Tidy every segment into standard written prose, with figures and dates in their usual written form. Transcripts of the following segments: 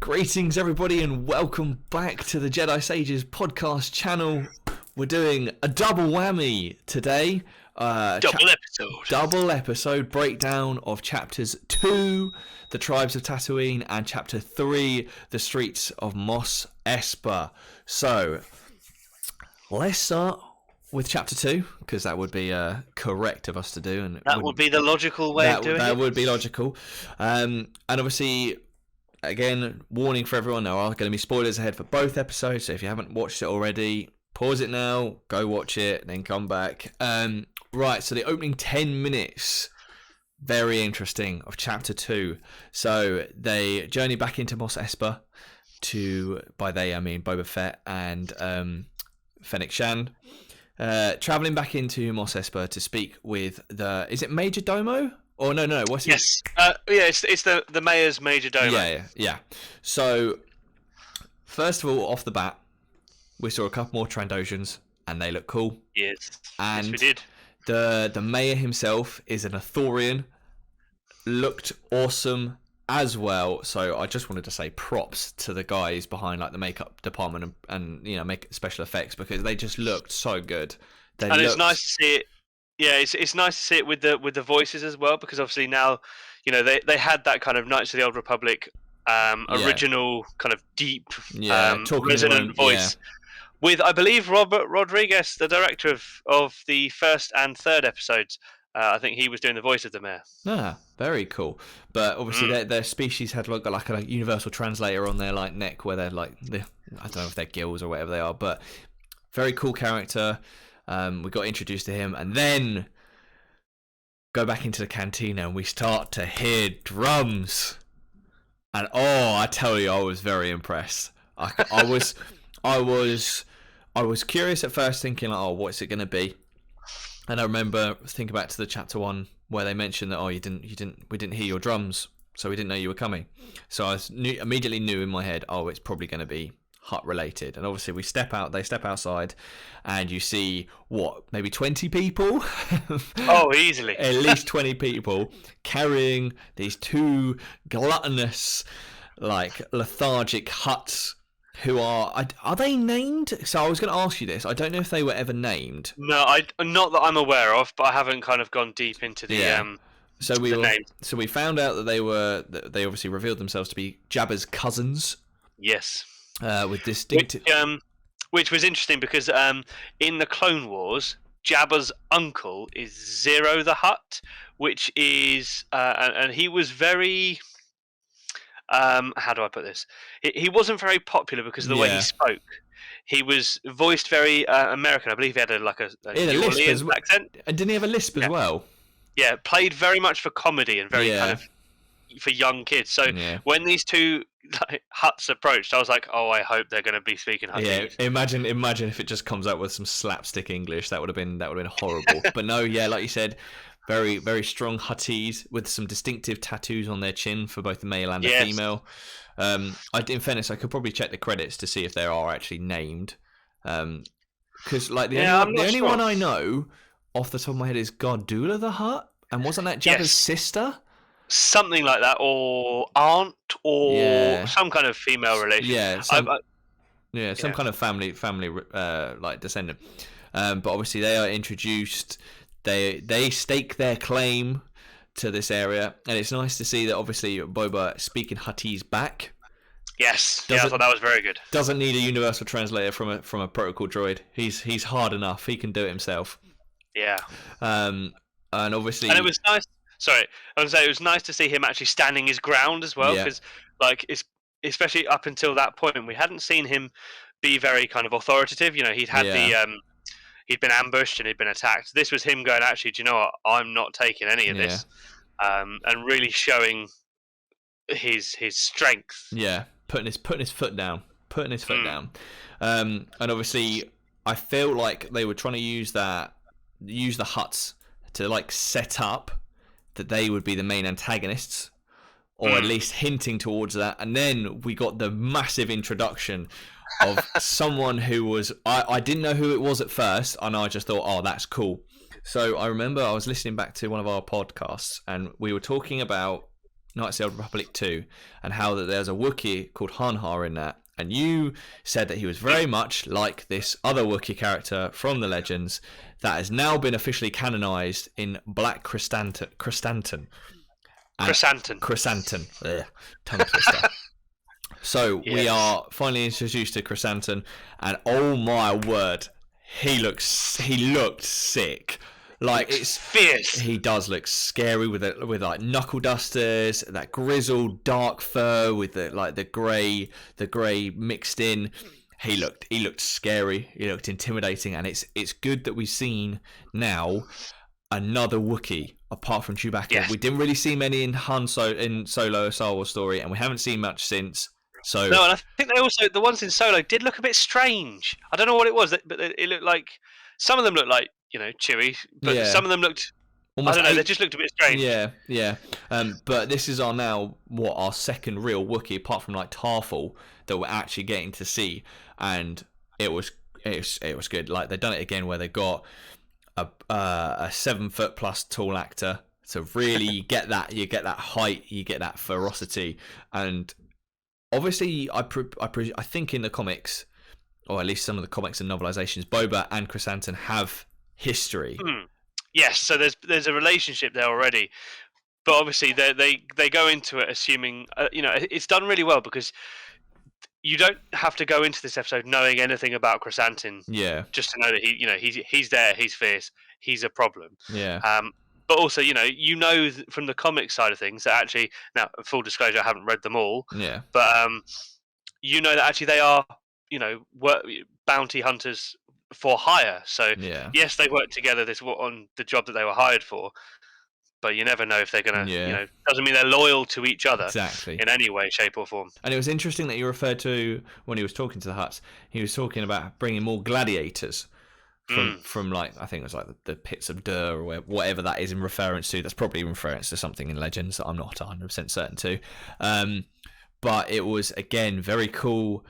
Greetings, everybody, and welcome back to the Jedi Sages podcast channel. We're doing a double whammy today. Double episode breakdown of chapters 2, the Tribes of Tatooine, and chapter 3, the Streets of Mos Espa. So, let's start with chapter 2, because that would be correct of us to do. And that would be the logical way of doing it. That would be logical. And obviously, again, warning for everyone, there are going to be spoilers ahead for both episodes, so if you haven't watched it already, pause it now, go watch it, then come back. Right, so the opening 10 minutes, very interesting, of chapter 2. So they journey back into Mos Espa by they I mean Boba Fett and Fennec Shand, travelling back into Mos Espa to speak with is it Major Domo? Oh no! What's yes? It's the mayor's major domo. Yeah. So first of all, off the bat, we saw a couple more Trandoshans, and they look cool. Yes, and yes, we did. The mayor himself is an Ithorian, looked awesome as well. So I just wanted to say props to the guys behind like the makeup department and make special effects, because they just looked so good. It's nice to see it. Yeah, it's nice to see it with the voices as well, because obviously now, they had that kind of Knights of the Old Republic original kind of deep resonant voice with, I believe, Robert Rodriguez, the director of the first and third episodes. I think he was doing the voice of the mayor. Ah, very cool. But obviously their species had like a universal translator on their neck, where they're I don't know if they're gills or whatever they are, but very cool character. We got introduced to him, and then go back into the cantina, and we start to hear drums. And I tell you, I was very impressed. I was curious at first, thinking what's it going to be? And I remember thinking back to the chapter 1 where they mentioned that we didn't hear your drums, so we didn't know you were coming. So I immediately knew in my head, it's probably going to be hut related. And obviously they step outside, and you see maybe 20 people. Easily. At least 20 people carrying these two gluttonous lethargic huts, who are they named? So I was going to ask you this. I don't know if they were ever named. No, not that I'm aware of, but I haven't kind of gone deep into the names. So we found out that they obviously revealed themselves to be Jabba's cousins. Yes. With distinctive, which was interesting, because in the Clone Wars, Jabba's uncle is Zero the Hutt, which is and he was very how do I put this? He wasn't very popular because of the way he spoke. He was voiced very American. I believe he had a New Orleans accent. And didn't he have a lisp as well? Yeah, played very much for comedy and very kind of for young kids. So when these two Hutts approached, I was like, I hope they're going to be speaking Huttese. Yeah, imagine if it just comes out with some slapstick English. That would have been horrible. But no, like you said, very, very strong Huttese with some distinctive tattoos on their chin for both the male and the female. In fairness, I could probably check the credits to see if they are actually named. Because the only one I know off the top of my head is Gardula the Hutt, and wasn't that Jabba's sister? Something like that, or aunt, or some kind of female relation. Yeah, some kind of family descendant. But obviously they are introduced. They stake their claim to this area, and it's nice to see that obviously Boba speaking Huttese back. Yes, I thought that was very good. Doesn't need a universal translator from a protocol droid. He's hard enough. He can do it himself. Yeah. And obviously, and it was nice. Sorry, I was going to say it was nice to see him actually standing his ground as well, because especially up until that point, we hadn't seen him be very kind of authoritative. He'd had he'd been ambushed and he'd been attacked. This was him going, actually, do you know what? I'm not taking any of this, and really showing his strength. Yeah, putting his foot down. And obviously, I feel like they were trying to use the Hutts to set up that they would be the main antagonists, or at least hinting towards that. And then we got the massive introduction of someone who was I didn't know who it was at first, and I just thought, that's cool. So I remember I was listening back to one of our podcasts, and we were talking about Knights of the Old Republic 2, and how that there's a Wookiee called Hanhar in that. And you said that he was very much like this other Wookiee character from the Legends that has now been officially canonized in Black Chrysanthemum. Chrysanthemum. Ugh, tongue twister. So we are finally introduced to Chrysanthemum, and oh my word, he looked sick. Like, it's fierce. He does look scary with like knuckle dusters, that grizzled dark fur with the grey mixed in. He looked scary. He looked intimidating, and it's good that we've seen now another Wookiee apart from Chewbacca. Yes. We didn't really see many in Solo: A Star Wars Story, and we haven't seen much since. So no, and I think they also, the ones in Solo did look a bit strange. I don't know what it was, but it looked like, some of them looked like, Chewie, but some of them looked almost, I don't know, they just looked a bit strange. Yeah. But this is our second real Wookiee, apart from like Tarful, that we're actually getting to see, and it was good. Like, they've done it again where they got a 7 foot plus tall actor to really get that. You get that height, you get that ferocity, and obviously, I think in the comics, or at least some of the comics and novelizations, Boba and Chrysanthemum have history. Yes, so there's a relationship there already, but obviously they go into it assuming it's done really well, because you don't have to go into this episode knowing anything about Chrysanthemum. Yeah. Just to know that he's there, he's fierce, he's a problem. Yeah. But also, from the comic side of things that actually, now, full disclosure, I haven't read them all. Yeah. But that actually they are, bounty hunters for hire. So yes, they work together on the job that they were hired for. But you never know if they're gonna, doesn't mean they're loyal to each other in any way, shape, or form. And it was interesting that you referred to, when he was talking to the Hutts, he was talking about bringing more gladiators. From like, I think it was like the pits of Dur, or whatever that is in reference to. That's probably in reference to something in Legends that I'm not 100% certain to. But it was, again, very cool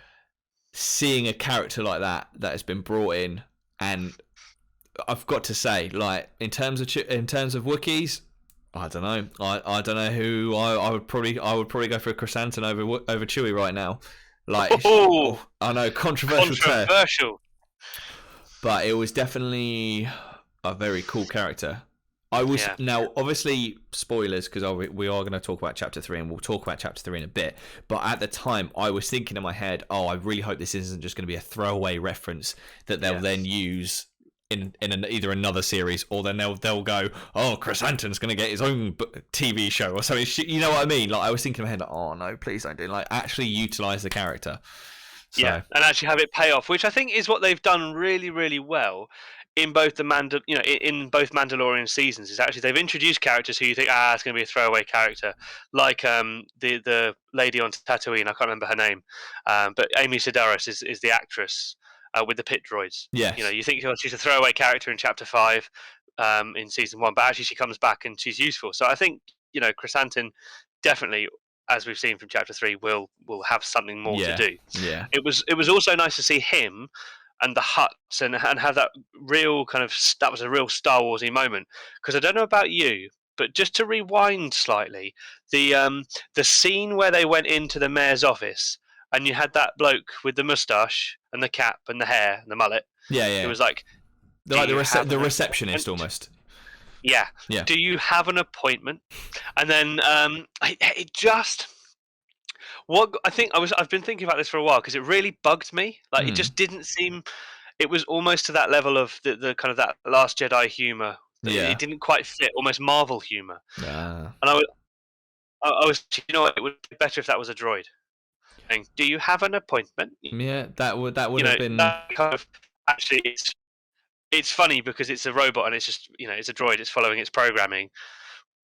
seeing a character like that has been brought in. And I've got to say, like, in terms of Wookiees, I don't know. I don't know who I would probably go for a Chrysanthemum over Chewie right now. Like, I know, controversial. But it was definitely a very cool character. Now, obviously, spoilers, because we are going to talk about Chapter 3, and we'll talk about Chapter 3 in a bit. But at the time, I was thinking in my head, I really hope this isn't just going to be a throwaway reference that they'll then use in either another series, or then they'll go, Chrysanthemum's going to get his own TV show or something. You know what I mean? Like, I was thinking in my head, like, no, please don't do it. Like, actually utilise the character. So. Yeah, and actually have it pay off, which I think is what they've done really, really well in both in both Mandalorian seasons. Is actually they've introduced characters who you think, it's going to be a throwaway character, like the lady on Tatooine. I can't remember her name, but Amy Sedaris is the actress with the pit droids. Yes. You think she's a throwaway character in Chapter 5 in Season 1, but actually she comes back and she's useful. So I think Chrysanthemum definitely, as we've seen from Chapter 3, will have something more to do. Yeah. It was also nice to see him and the Hutts and have that real that was a real Star Warsy moment, because I don't know about you, but just to rewind slightly, the scene where they went into the mayor's office and you had that bloke with the moustache and the cap and the hair and the mullet. Yeah. It was like the receptionist almost. Yeah. Do you have an appointment? And then it just, what I think I've been thinking about this for a while, because it really bugged me. Like, it just didn't seem. It was almost to that level of the kind of that Last Jedi humor. It didn't quite fit, almost Marvel humor. And I was, it would be better if that was a droid. Saying, do you have an appointment? Yeah, that would have been. That kind of, actually, it's funny because it's a robot and it's just, it's a droid, it's following its programming.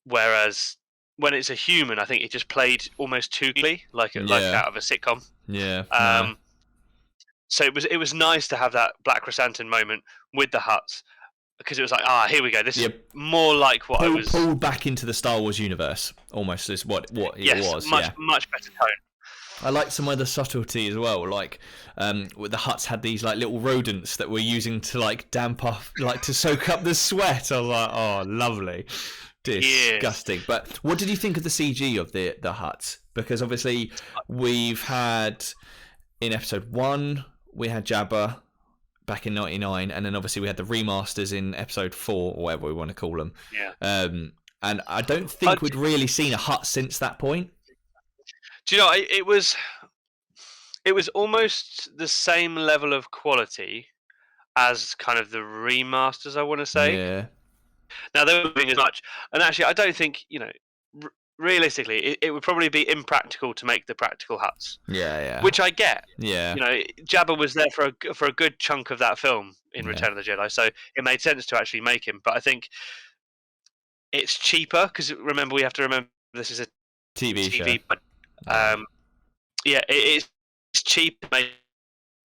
Whereas when it's a human, I think it just played almost too clearly, like out of a sitcom. Yeah. So it was nice to have that Black Chrysanthemum moment with the Hutts, because it was like, here we go. This is more like what I was pulled back into the Star Wars universe, almost, is what it was. Much better tone. I liked some of the subtlety as well, like the Hutts had these like little rodents that were using to like damp off, like to soak up the sweat. I was like, lovely. Disgusting. But what did you think of the CG of the Hutts? Because obviously we've had in episode 1 we had Jabba back in 99, and then obviously we had the remasters in episode 4 or whatever we want to call them. And I don't think we'd really seen a Hutt since that point. Do you know, it was almost the same level of quality as kind of the remasters, I want to say. Yeah. Now, they weren't doing as much. And actually, I don't think, realistically, it would probably be impractical to make the practical Hutts. Yeah. Which I get. Yeah. Jabba was there for a good chunk of that film in Return of the Jedi, so it made sense to actually make him. But I think it's cheaper, because remember, we have to remember this is a TV show. But, it's cheap. And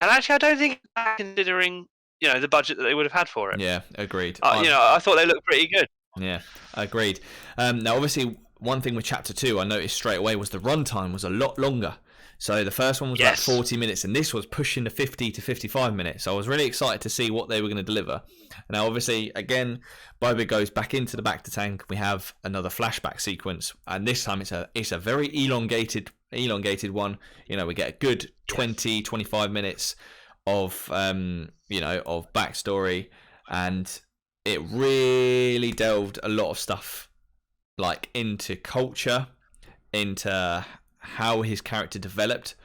actually, I don't think, considering the budget that they would have had for it. Yeah, agreed. I thought they looked pretty good. Yeah, agreed. Now, obviously, one thing with Chapter 2 I noticed straight away was the runtime was a lot longer. So the first one was about 40 minutes, and this was pushing the 50 to 55 minutes. So I was really excited to see what they were going to deliver. Now, obviously, again, Boba goes back into the Bacta tank. We have another flashback sequence, and this time it's a very elongated one. We get a good 20, 25 minutes of of backstory, and it really delved a lot of stuff like into culture, into how his character developed.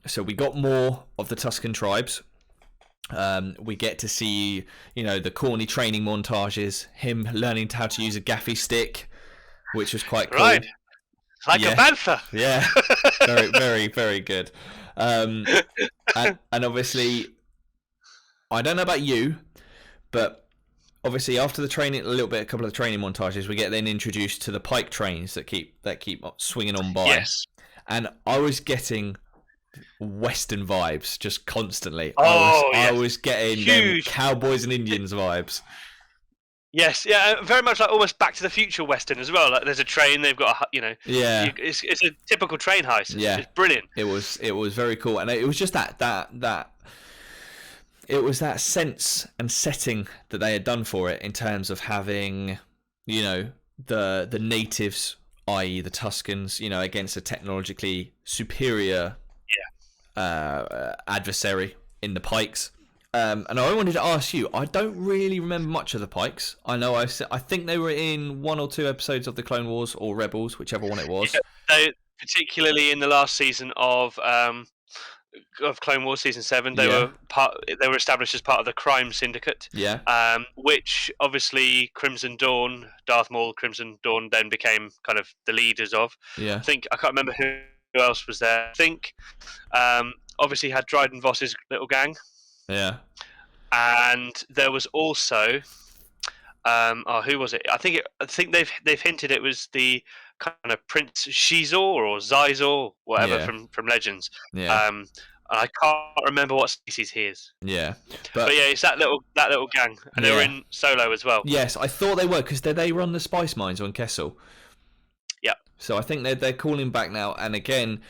So we got more of the Tusken tribes. We get to see the corny training montages, him learning how to use a gaffy stick, which was quite cool. Right, like a bantha. Yeah, very, very, very good. And obviously, I don't know about you, but obviously after the training, a couple of the training montages, we get then introduced to the pike trains that keep swinging on by. Yes. And I was getting Western vibes just constantly. Oh, I was getting them cowboys and Indians vibes. Yes, yeah, very much like almost Back to the Future Western as well. Like there's a train, they've got it's a typical train heist. It's brilliant. It was very cool, and it was just that it was that sense and setting that they had done for it in terms of having the natives, i.e. the Tuskens, against a technologically superior adversary in the Pikes. And I wanted to ask you, I don't really remember much of the Pikes. I know I think they were in 1 or 2 episodes of the Clone Wars or Rebels, whichever one it was. Yeah, particularly in the last season of Clone Wars season 7, they were established as part of the crime syndicate. Yeah. Which obviously Darth Maul, Crimson Dawn then became kind of the leaders of. Yeah. I can't remember who else was there. I think obviously had Dryden Voss's little gang. Yeah. And there was also who was it? I think they've hinted it was the kind of Prince Shizor or Zizor, whatever from Legends. Yeah. I can't remember what species he is. Yeah. But yeah, it's that little gang, and they were in Solo as well. Yes, I thought they were, because they run the spice mines on Kessel. Yeah. So I think they're calling back now, and again,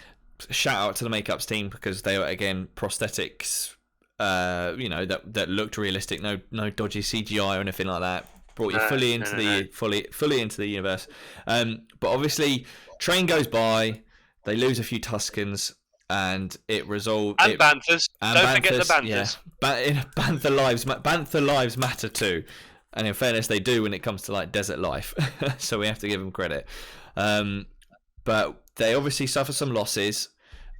shout out to the makeups team, because they were again prosthetics. That looked realistic, no dodgy CGI or anything like that. Brought you fully into the universe. But obviously, train goes by, they lose a few Tuskens, and it resolves. And Banthas. Don't forget the Banthas. Yeah. Bantha lives matter too, and in fairness, they do when it comes to like desert life. So we have to give them credit. But they obviously suffer some losses,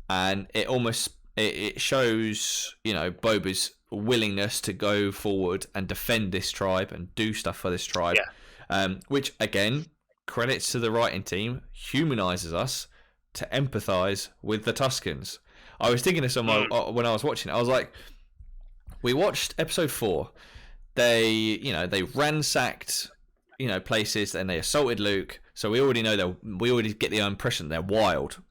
and it shows, Boba's willingness to go forward and defend this tribe and do stuff for this tribe. Yeah. Which, again, credits to the writing team, humanizes us to empathize with the Tuskens. I was thinking this when I was watching it. I was like, we watched episode 4. They ransacked, places, and they assaulted Luke. So we already know we already get the impression they're wild.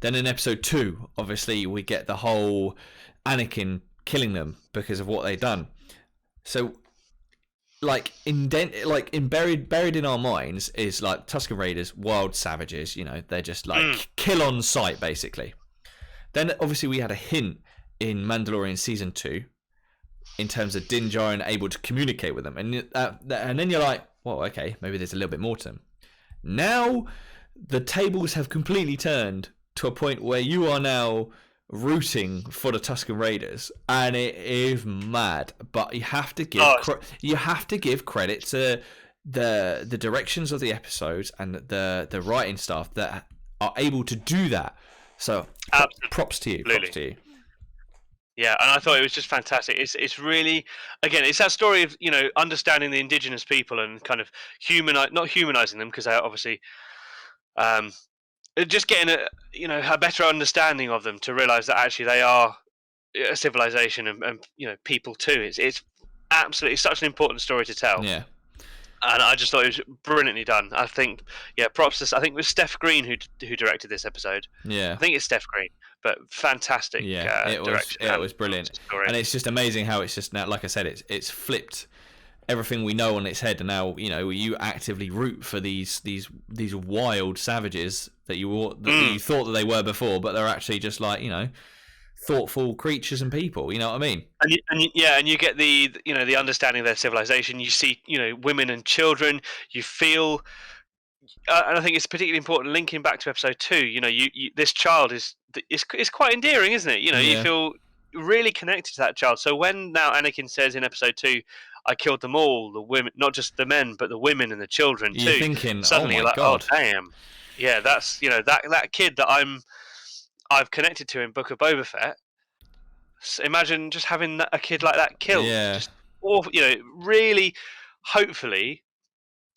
Then in episode 2, obviously, we get the whole Anakin killing them because of what they've done. So, buried in our minds is like Tusken Raiders, wild savages. They're just like kill on sight, basically. Then obviously we had a hint in Mandalorian season 2 in terms of Din Djarin able to communicate with them, and then you're like, well, okay, maybe there's a little bit more to them. Now, the tables have completely turned to a point where you are now rooting for the Tusken Raiders, and it is mad. But you have to give credit to the directions of the episodes and the writing staff that are able to do that. So props to you. Props to you. Yeah, and I thought it was just fantastic. It's really, again, it's that story of understanding the indigenous people and kind of not humanizing them, because they're obviously just getting a better understanding of them, to realize that actually they are a civilization and people too. It's absolutely such an important story to tell. Yeah. And I just thought it was brilliantly done. I think, props to. I think it was Steph Green who directed this episode. Yeah, I think it's Steph Green, but fantastic. Yeah, it was brilliant, and it's just amazing how it's just now. Like I said, it's flipped everything we know on its head, and now you actively root for these wild savages that you thought that they were before, but they're actually just like thoughtful creatures and people. You know what I mean? And you get the understanding of their civilization. You see women and children. You feel, and I think it's particularly important linking back to episode 2. This child is quite endearing, isn't it? You feel really connected to that child. So when now Anakin says in episode 2, "I killed them all, the women, not just the men, but the women and the children too." You're thinking, suddenly, oh my God. Oh damn, yeah, that's that kid that I've connected to in Book of Boba Fett. Imagine just having a kid like that killed. Yeah. Just, or really, hopefully,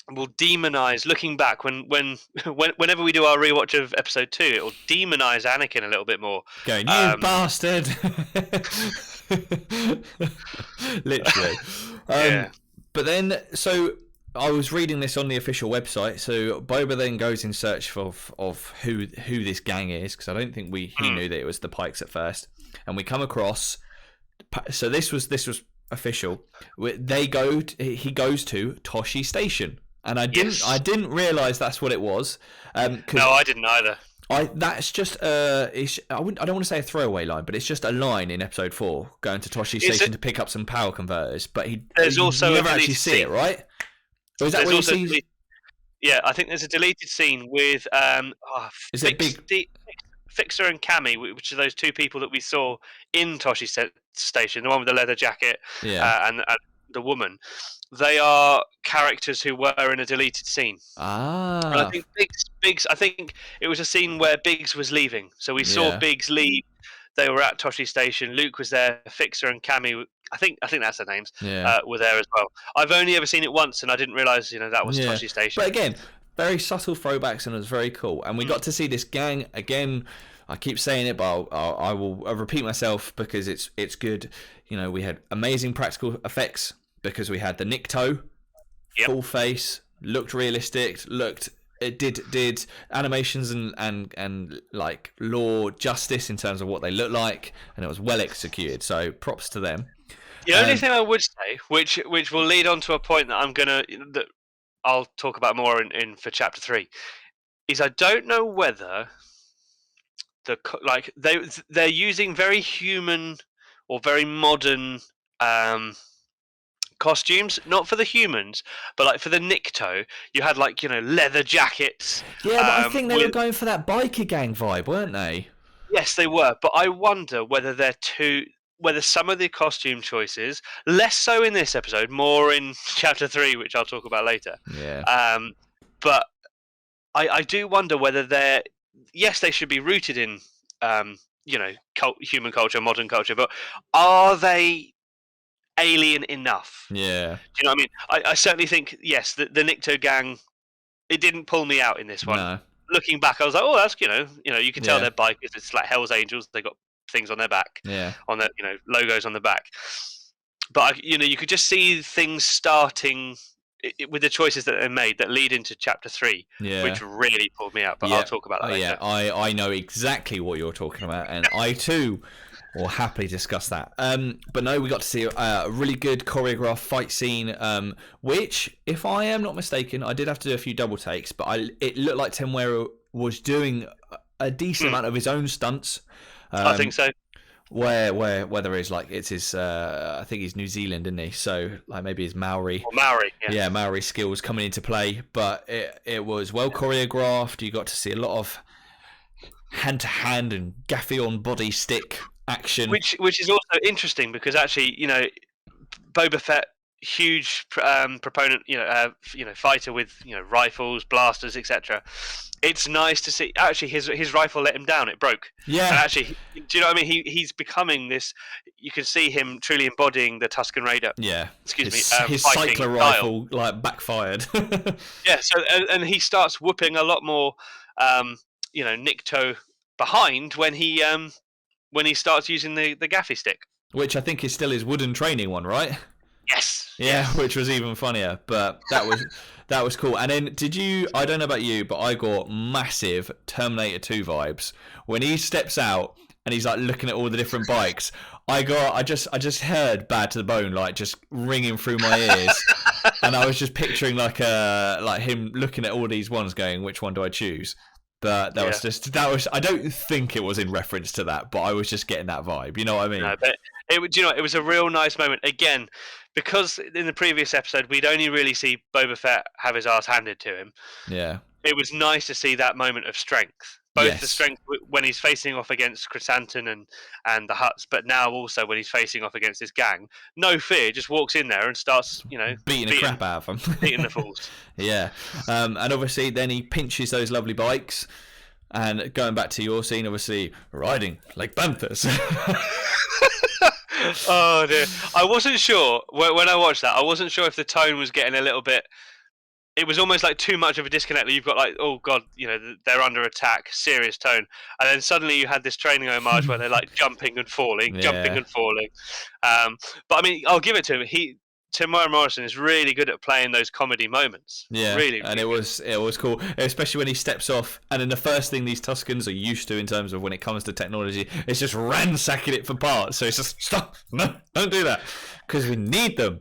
will demonize. Looking back, whenever we do our rewatch of episode 2, it will demonize Anakin a little bit more. Going, you bastard! Literally. Yeah. But then, so I was reading this on the official website. So Boba then goes in search of who this gang is, because I don't think he knew that it was the Pikes at first. And we come across. So this was official. He goes to Toshi Station, and I didn't realize that's what it was. No, I didn't either. That's just I don't want to say a throwaway line, but it's just a line in episode 4 going to Toshi Station to pick up some power converters. But you never actually see it, right? Or is that what you see? Yeah, I think there's a deleted scene with is it big? Fixer and Cammy, which are those two people that we saw in Toshi Station, the one with the leather jacket, and the woman. They are characters who were in a deleted scene. Ah. And I think Biggs. I think it was a scene where Biggs was leaving, so we saw Biggs leave. They were at Toshi Station. Luke was there. Fixer and Cammy. I think that's their names. Were there as well. I've only ever seen it once, and I didn't realize that was Toshi Station. But again, very subtle throwbacks, and it was very cool. And we got to see this gang again. I keep saying it, but I'll repeat myself because it's good. We had amazing practical effects because we had the Nikto, full face, looked realistic, it did animations and like law justice in terms of what they look like, and it was well executed. So props to them. The only thing I would say, which will lead on to a point that I'll talk about more in for chapter 3, is I don't know whether they're using very human or very modern costumes, not for the humans, but like for the Nikto, you had leather jackets. Yeah, but I think they were going for that biker gang vibe, weren't they? Yes, they were, but I wonder whether whether some of the costume choices, less so in this episode, more in chapter 3, which I'll talk about later. Yeah. But I do wonder whether they should be rooted in human culture, modern culture, but are they alien enough? Yeah. Do you know what I mean? I certainly think yes, the Nikto gang, it didn't pull me out in this one. No. Looking back, I was like, oh, that's you can tell they're bikers. It's like Hell's Angels. They got things on their back, on their logos on the back. But you could just see things starting with the choices that they made that lead into chapter 3, which really pulled me out. But I'll talk about that later. I know exactly what you're talking about, and I too will happily discuss that. But no, we got to see a really good choreographed fight scene, which, if I am not mistaken, I did have to do a few double takes, but it looked like Temuera was doing a decent amount of his own stunts. I think so. where there is like it's his I think he's New Zealand, isn't he? So like maybe his Maori. Or Maori, yeah, Maori skills coming into play, but it was well choreographed. You got to see a lot of hand to hand and gaffy on body stick action, which is also interesting because actually, Boba Fett, huge proponent, fighter with rifles, blasters, etc. It's nice to see. Actually, his rifle let him down. It broke. Yeah. And actually, do you know what I mean? He's becoming this. You can see him truly embodying the Tusken Raider. Yeah. Excuse me. His cycler rifle like backfired. Yeah. So and he starts whooping a lot more. Nikto behind when he starts using the gaffy stick, which I think is still his wooden training one, right? Yes. Yeah, which was even funnier, but that was cool. And then I don't know about you, but I got massive Terminator 2 vibes when he steps out and he's like looking at all the different bikes. I just heard Bad to the Bone like just ringing through my ears. And I was just picturing like him looking at all these ones going, which one do I choose? But that was I don't think it was in reference to that, but I was just getting that vibe. You know what I mean? No, but it was a real nice moment again, because in the previous episode we'd only really see Boba Fett have his ass handed to him. Yeah. It was nice to see that moment of strength. Both the strength when he's facing off against Chrysanthemum and the Hutts, but now also when he's facing off against his gang. No fear, just walks in there and starts, beating the crap out of them. Beating the fools. Yeah. And obviously then he pinches those lovely bikes. And going back to your scene, obviously, riding like panthers. Oh, dear. I wasn't sure, when I watched that, I wasn't sure if the tone was getting a little bit... It was almost like too much of a disconnect. You've got like, oh god, they're under attack, serious tone, and then suddenly you had this training homage where they're like jumping and falling, jumping and falling. But I mean, I'll give it to him. Temuera Morrison is really good at playing those comedy moments. Yeah, really, and it was cool, especially when he steps off. And then the first thing these Tuskens are used to in terms of when it comes to technology is just ransacking it for parts. So it's just stop, no, don't do that, because we need them.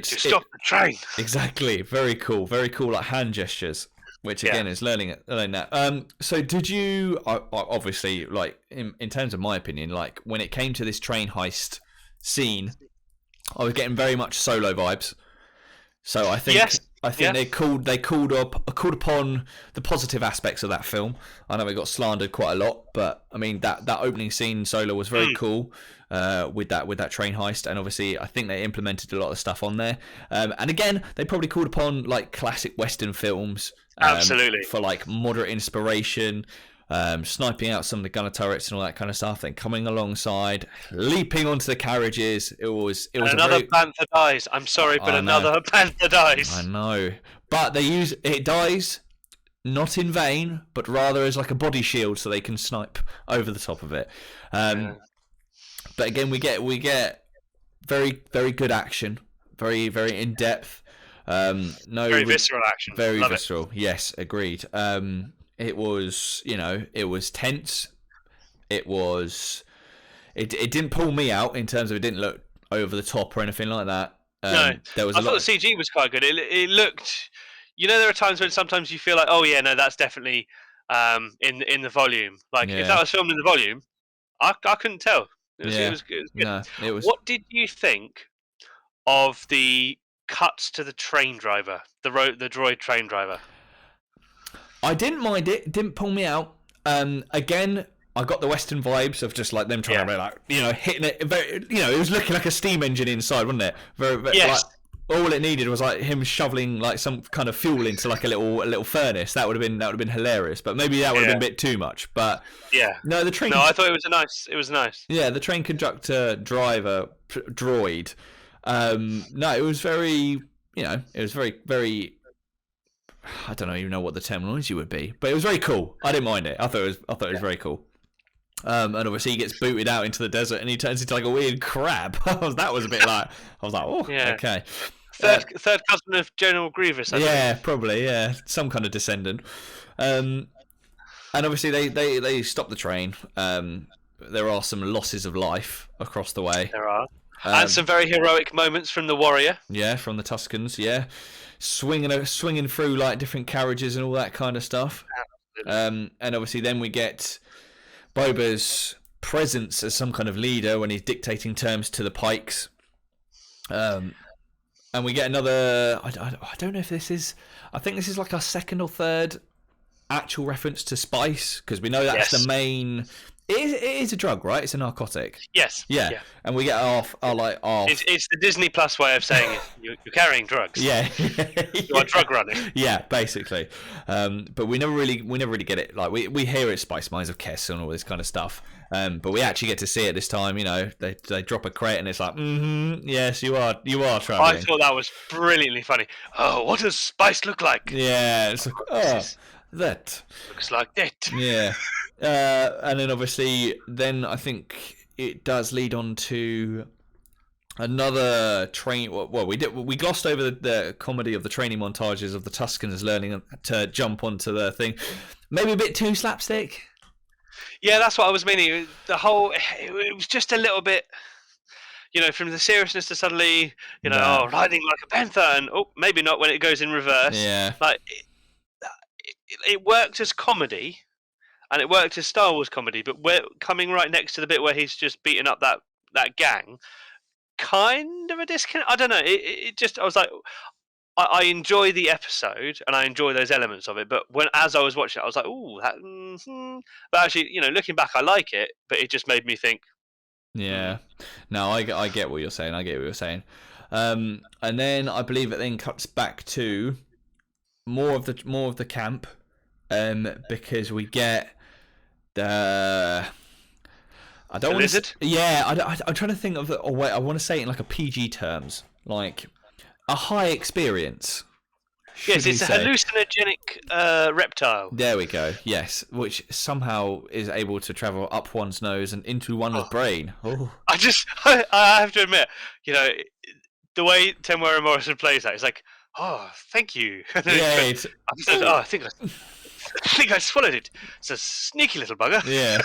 Stop the train. Exactly. Very cool. Very cool. Like hand gestures, which again is learning that. So did you obviously like in terms of my opinion, like when it came to this train heist scene, I was getting very much Solo vibes. So I think they called upon the positive aspects of that film. I know it got slandered quite a lot, but I mean that opening scene Solo was very cool. With that train heist, and obviously I think they implemented a lot of stuff on there. And again, they probably called upon like classic Western films, absolutely, for like moderate inspiration, sniping out some of the gunner turrets and all that kind of stuff. Then coming alongside, leaping onto the carriages. It was another panther dies. I'm sorry, but another panther dies. I know, but it dies. Not in vain, but rather as like a body shield, so they can snipe over the top of it. But again, we get very, very good action, very, very in depth. Very visceral action. Very visceral. Yes, agreed. It was, it was tense. It didn't pull me out in terms of it didn't look over the top or anything like that. No, I thought the CG was quite good. It looked. There are times when sometimes you feel like, oh yeah, no, that's definitely in the volume. Like if that was filmed in the volume, I couldn't tell. It was good. No, it was. What did you think of the cuts to the train driver, the droid train driver? I didn't mind it. It didn't pull me out. Again, I got the Western vibes of just like them trying to be like, hitting it. Very, it was looking like a steam engine inside, wasn't it? Very, yes. Like, all it needed was like him shoveling like some kind of fuel into like a little furnace. That would have been hilarious. But maybe that would have been a bit too much. But no, the train. No, I thought it was nice. Yeah, the train conductor driver droid. No, it was very. It was very very. I don't even know what the terminology would be, but it was very cool. I didn't mind it. I thought it was very cool. And obviously he gets booted out into the desert and he turns into like a weird crab. That was a bit like, I was like, oh, okay. Third cousin of General Grievous, I think. Probably, some kind of descendant. And obviously they stop the train. There are some losses of life across the way. There are. And some very heroic moments from the warrior. Yeah, from the Tuskens, swinging through like different carriages and all that kind of stuff. And obviously then we get Boba's presence as some kind of leader when he's dictating terms to the Pikes. And we get another. I don't know if this is. I think this is like our second or third actual reference to spice, because we know that's the main. It is a drug, right? It's a narcotic. Yes. Yeah. And we get our It's the Disney Plus way of saying you're carrying drugs. Yeah. You are drug running. Yeah, basically. But we never really get it. Like we hear it, Spice Mines of Kess and all this kind of stuff. But we actually get to see it this time. You know, they drop a crate and it's like, yes, you are traveling. I thought that was brilliantly funny. Oh, what does spice look like? Yeah, it's like, that looks like that. Yeah. And then obviously, I think it does lead on to another train. Well, we glossed over the comedy of the training montages of the Tuscans learning to jump onto the thing. Maybe a bit too slapstick. Yeah, that's what I was meaning. It was just a little bit, from the seriousness to suddenly, riding like a panther, and maybe not when it goes in reverse. Yeah, like it worked as comedy. And it worked as Star Wars comedy, but we're coming right next to the bit where he's just beating up that gang. Kind of a disconnect. I don't know. It just, I was like, I enjoy the episode and I enjoy those elements of it. But as I was watching it, I was like, ooh, that. But actually, looking back, I like it. But it just made me think. Yeah. No, I get what you're saying. And then I believe it then cuts back to more of the camp, because we get. I don't want to. Yeah, I'm trying to think of a way. I want to say it in like a PG terms, like a high experience. Yes, it's a hallucinogenic reptile. There we go. Yes, which somehow is able to travel up one's nose and into one's brain. Oh. I have to admit, the way Temuera Morrison plays that, it's like, oh, thank you. Yeah. I think I swallowed it. It's a sneaky little bugger. Yeah.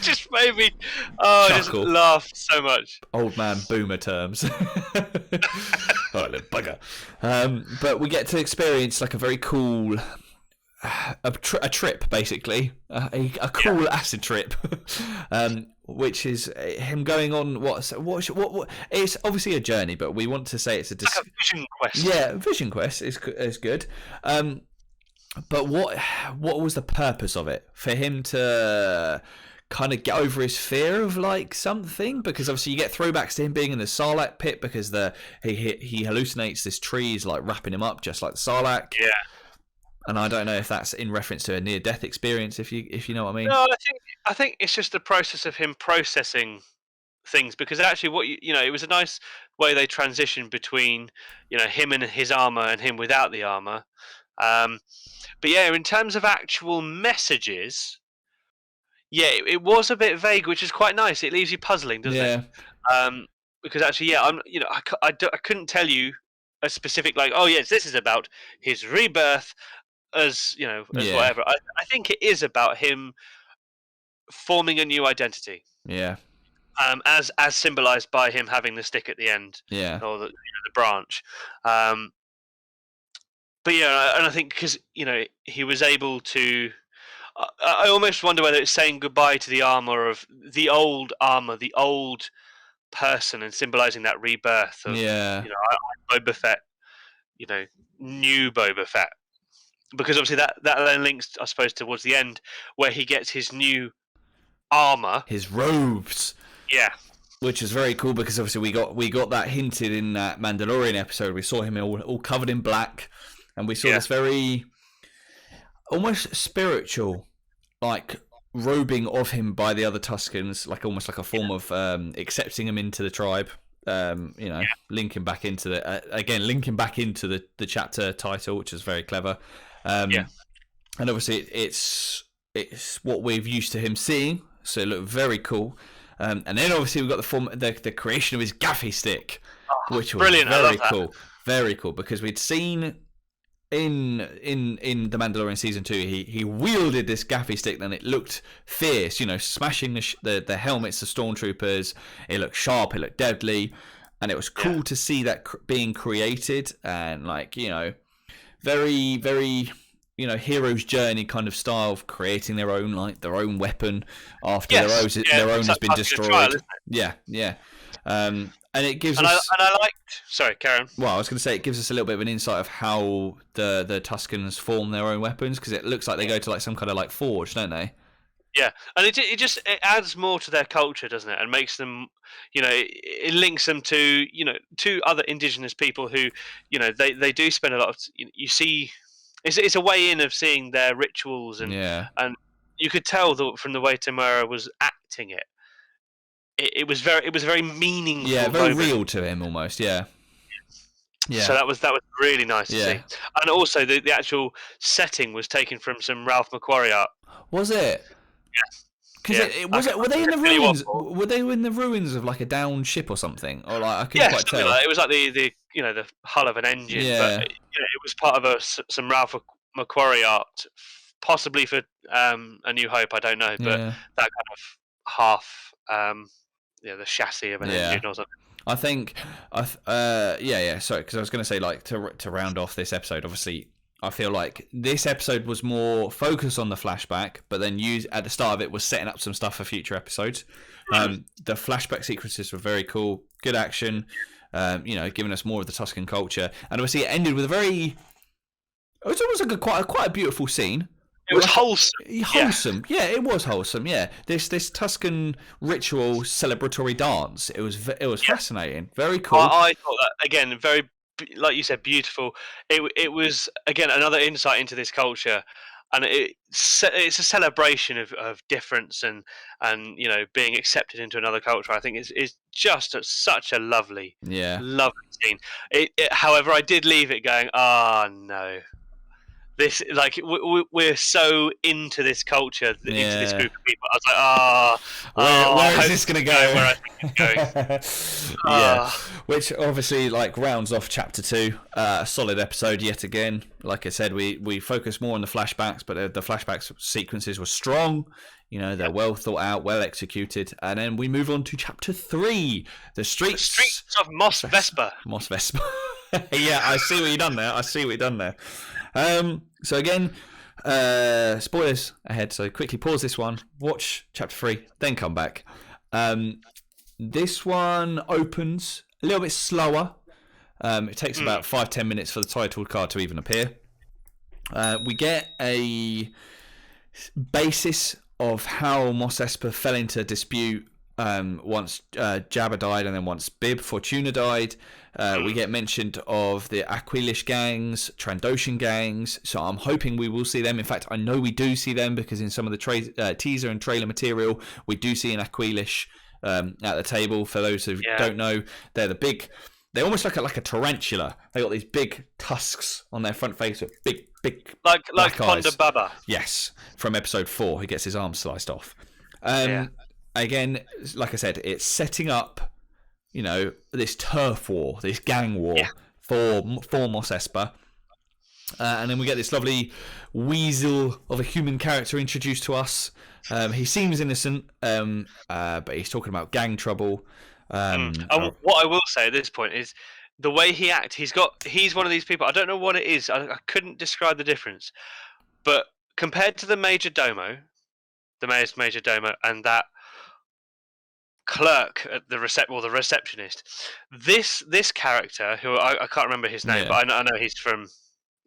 just made me. Oh, I just laughed so much. Old man boomer terms. Oh, little bugger. But we get to experience like a very cool. A trip, basically, a cool acid trip, which is him going on what? It's obviously a journey, but we want to say it's like a vision quest. Yeah, vision quest is good. But what was the purpose of it? For him to kind of get over his fear of like something, because obviously you get throwbacks to him being in the Sarlacc pit because he hallucinates this tree's like wrapping him up just like the Sarlacc. Yeah. And I don't know if that's in reference to a near-death experience, if you know what I mean. No, I think it's just the process of him processing things, because actually, it was a nice way they transitioned between, him and his armor and him without the armor. But yeah, in terms of actual messages, yeah, it was a bit vague, which is quite nice. It leaves you puzzling, doesn't it? Because actually, yeah, I couldn't tell you a specific oh yes, this is about his rebirth. As whatever. I think it is about him forming a new identity. Yeah. As symbolized by him having the stick at the end. Yeah. Or the branch. But yeah, and I think because he was able to. I almost wonder whether it's saying goodbye to the armor, the old person, and symbolizing that rebirth of Boba Fett. New Boba Fett. Because obviously that then links, I suppose, towards the end where he gets his new armor, his robes. Yeah, which is very cool because obviously we got that hinted in that Mandalorian episode. We saw him all covered in black, and we saw this very almost spiritual, like robing of him by the other Tuscans, like almost like a form of accepting him into the tribe. Linking back into the chapter title, which is very clever. And obviously it's what we've used to him seeing, so it looked very cool. And then obviously we've got the creation of his gaffy stick, which was brilliant. Very cool, because we'd seen in the Mandalorian season 2 he wielded this gaffy stick and it looked fierce, smashing the helmets of stormtroopers. It looked sharp, it looked deadly, and it was cool to see that being created, and very, very hero's journey kind of style of creating their own weapon after their own has been destroyed. Trial, yeah. And it gives and us. I liked. Sorry, Karen. Well, I was going to say it gives us a little bit of an insight of how the Tuscans form their own weapons, because it looks like they go to like some kind of like forge, don't they? Yeah, and it adds more to their culture, doesn't it? And makes them, it links them to to other indigenous people who, they do spend a lot of. You see, it's a way in of seeing their rituals and you could tell from the way Tamara was acting it. It was very meaningful. Yeah, very real to him almost. Yeah. Yeah. So that was really nice to see. And also the actual setting was taken from some Ralph McQuarrie art. Was it? Because were they in the ruins? Were they in the ruins of like a downed ship or something? Or like I couldn't quite tell. Like, it was like the hull of an engine. Yeah. But it was part of some Ralph McQuarrie art, possibly for A New Hope. I don't know, but that kind of half the chassis of an engine or something. I think, sorry, because I was going to say, like, to round off this episode, obviously, I feel like this episode was more focused on the flashback, but then at the start of it was setting up some stuff for future episodes. The flashback sequences were very cool, good action, giving us more of the Tuscan culture, and obviously it ended with it was almost like quite a beautiful scene. It was wholesome. Wholesome, yeah. It was wholesome, yeah. This Tuscan ritual celebratory dance. It was fascinating, very cool. I thought that again, very, like you said, beautiful. It was again another insight into this culture, and it's a celebration of difference and being accepted into another culture. I think it's just such a lovely scene. However, I did leave it going, no. This we're so into this culture, into this group of people. I was like, where is this going to go? Where I think it's going. Which obviously rounds off chapter 2. A solid episode yet again. Like I said, we focus more on the flashbacks, but the flashbacks sequences were strong. They're well thought out, well executed, and then we move on to chapter 3, the streets of Mos Vespa. Mos Vespa. Yeah, I see what you've done there. So again, spoilers ahead, so quickly pause this one, watch chapter 3, then come back. This one opens a little bit slower. It takes about 5-10 minutes for the title card to even appear. We get a basis of how Mos Espa fell into dispute once Jabba died, and then once Bib Fortuna died. We get mentioned of the Aquilish gangs, Trandoshan gangs, so I'm hoping we will see them. In fact, I know we do see them, because in some of the teaser and trailer material, we do see an Aquilish at the table. For those who don't know, they're they're almost like a tarantula. They got these big tusks on their front face with big like eyes. Ponda Baba. Yes, from episode 4, he gets his arm sliced off. Again, like I said, it's setting up this turf war, this gang war for Mos Espa. And then we get this lovely weasel of a human character introduced to us. He seems innocent, but he's talking about gang trouble. And what I will say at this point is the way he acts. He's one of these people. I don't know what it is. I couldn't describe the difference. But compared to the Major Domo, the Major Domo, and that clerk at the receptionist, this character, who I can't remember his name, but I know he's from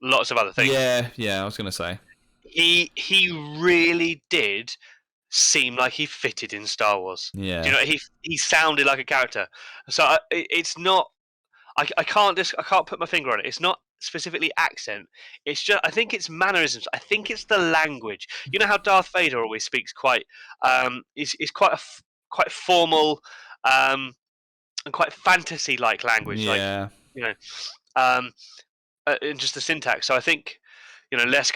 lots of other things. Yeah, I was going to say. He really did seem like he fitted in Star Wars. Yeah. Do you know, he sounded like a character. So it's not. I can't put my finger on it. It's not specifically accent. It's just, I think it's mannerisms. I think it's the language. You know how Darth Vader always speaks quite. Is quite formal, and quite fantasy-like language. Yeah. And just the syntax. So I think less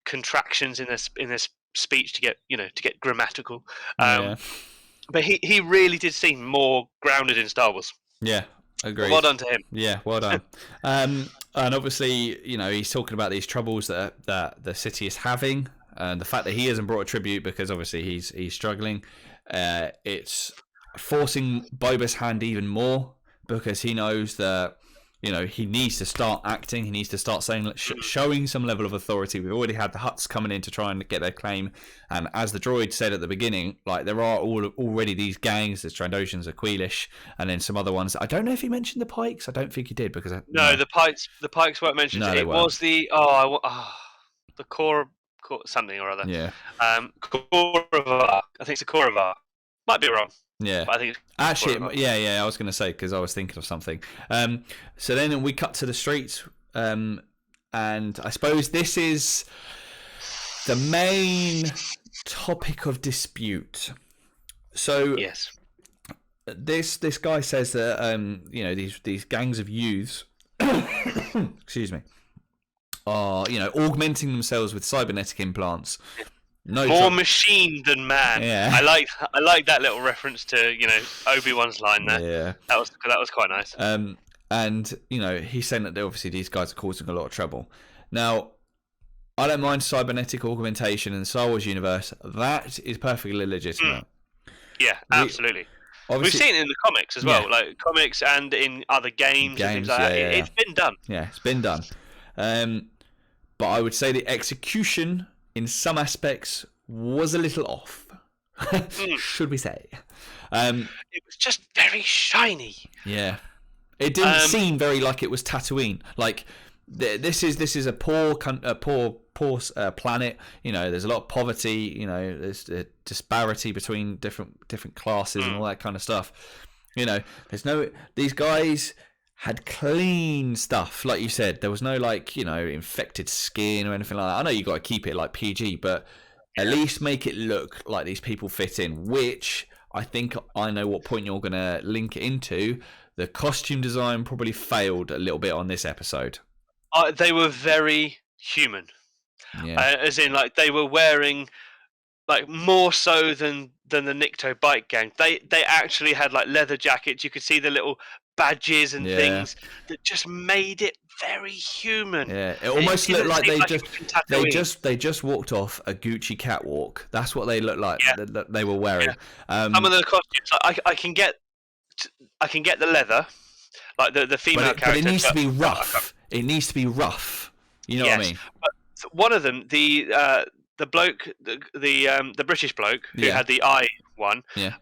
contractions in this speech to get grammatical. But he really did seem more grounded in Star Wars. Yeah, agreed. Well done to him. Yeah, well done. And obviously, he's talking about these troubles that the city is having, and the fact that he hasn't brought a tribute because obviously he's struggling. It's forcing Boba's hand even more, because he knows that he needs to start acting. He needs to start showing some level of authority. We've already had the Hutts coming in to try and get their claim. And as the droid said at the beginning, like there are already these gangs. There's Trandoshans, Aquilish, and then some other ones. I don't know if he mentioned the Pikes. I don't think he did because the Pikes weren't mentioned. No, it was the the core something or other. Yeah. Koravar. I think it's the Koravar. Might be wrong. Yeah, but I think actually, yeah. I was going to say because I was thinking of something. So then we cut to the streets, and I suppose this is the main topic of dispute. So yes, this guy says that these gangs of youths, excuse me, are augmenting themselves with cybernetic implants. More machine than man. Yeah. I like that little reference to Obi-Wan's line there. Yeah, that was quite nice. And he's saying that obviously these guys are causing a lot of trouble. Now, I don't mind cybernetic augmentation in the Star Wars universe. That is perfectly legitimate. Yeah, absolutely. We've seen it in the comics as well, like comics and in other games and things like that. It's been done. Yeah, it's been done. But I would say the execution in some aspects was a little off, should we say? It was just very shiny. Yeah, it didn't seem very like it was Tatooine. Like this is a poor planet. There's a lot of poverty. There's a disparity between different classes and all that kind of stuff. These guys had clean stuff, like you said. There was no infected skin or anything like that. I know you got to keep it like PG, but at least make it look like these people fit in. Which I think I know what point you're going to link it into. The costume design probably failed a little bit on this episode. They were very human, as in they were wearing more so than the Nikto bike gang. They actually had leather jackets. You could see the little badges and things that just made it very human. Yeah, it almost looked like they just walked off a Gucci catwalk. That's what they looked like that they were wearing. Yeah. Some of the costumes, I can get the leather, the female character. But it needs to be rough. It needs to be rough. You know what I mean? But one of them, the bloke, the British bloke who had the eye one. Yeah.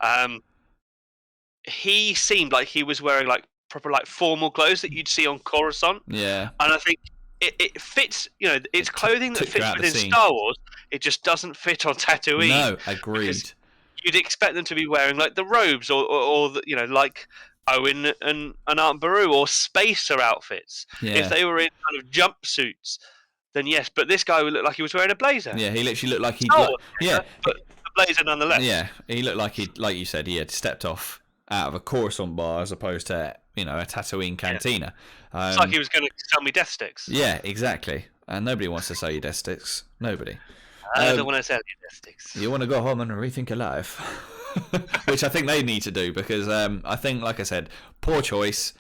He seemed like he was wearing proper formal clothes that you'd see on Coruscant. Yeah. And I think it fits. It's clothing that fits within Star Wars. It just doesn't fit on Tatooine. No, agreed. You'd expect them to be wearing the robes or like Owen and Aunt Beru or spacer outfits. Yeah. If they were in kind of jumpsuits, then yes. But this guy would look like he was wearing a blazer. Yeah, he literally looked like he. But a blazer nonetheless. Yeah, he looked like like you said, he had stepped off out of a Coruscant bar as opposed to a Tatooine cantina. It's like he was going to sell me death sticks. Yeah, exactly. And nobody wants to sell you death sticks. Nobody. I don't want to sell you death sticks. You want to go home and rethink your life, which I think they need to do because I think, like I said, poor choice.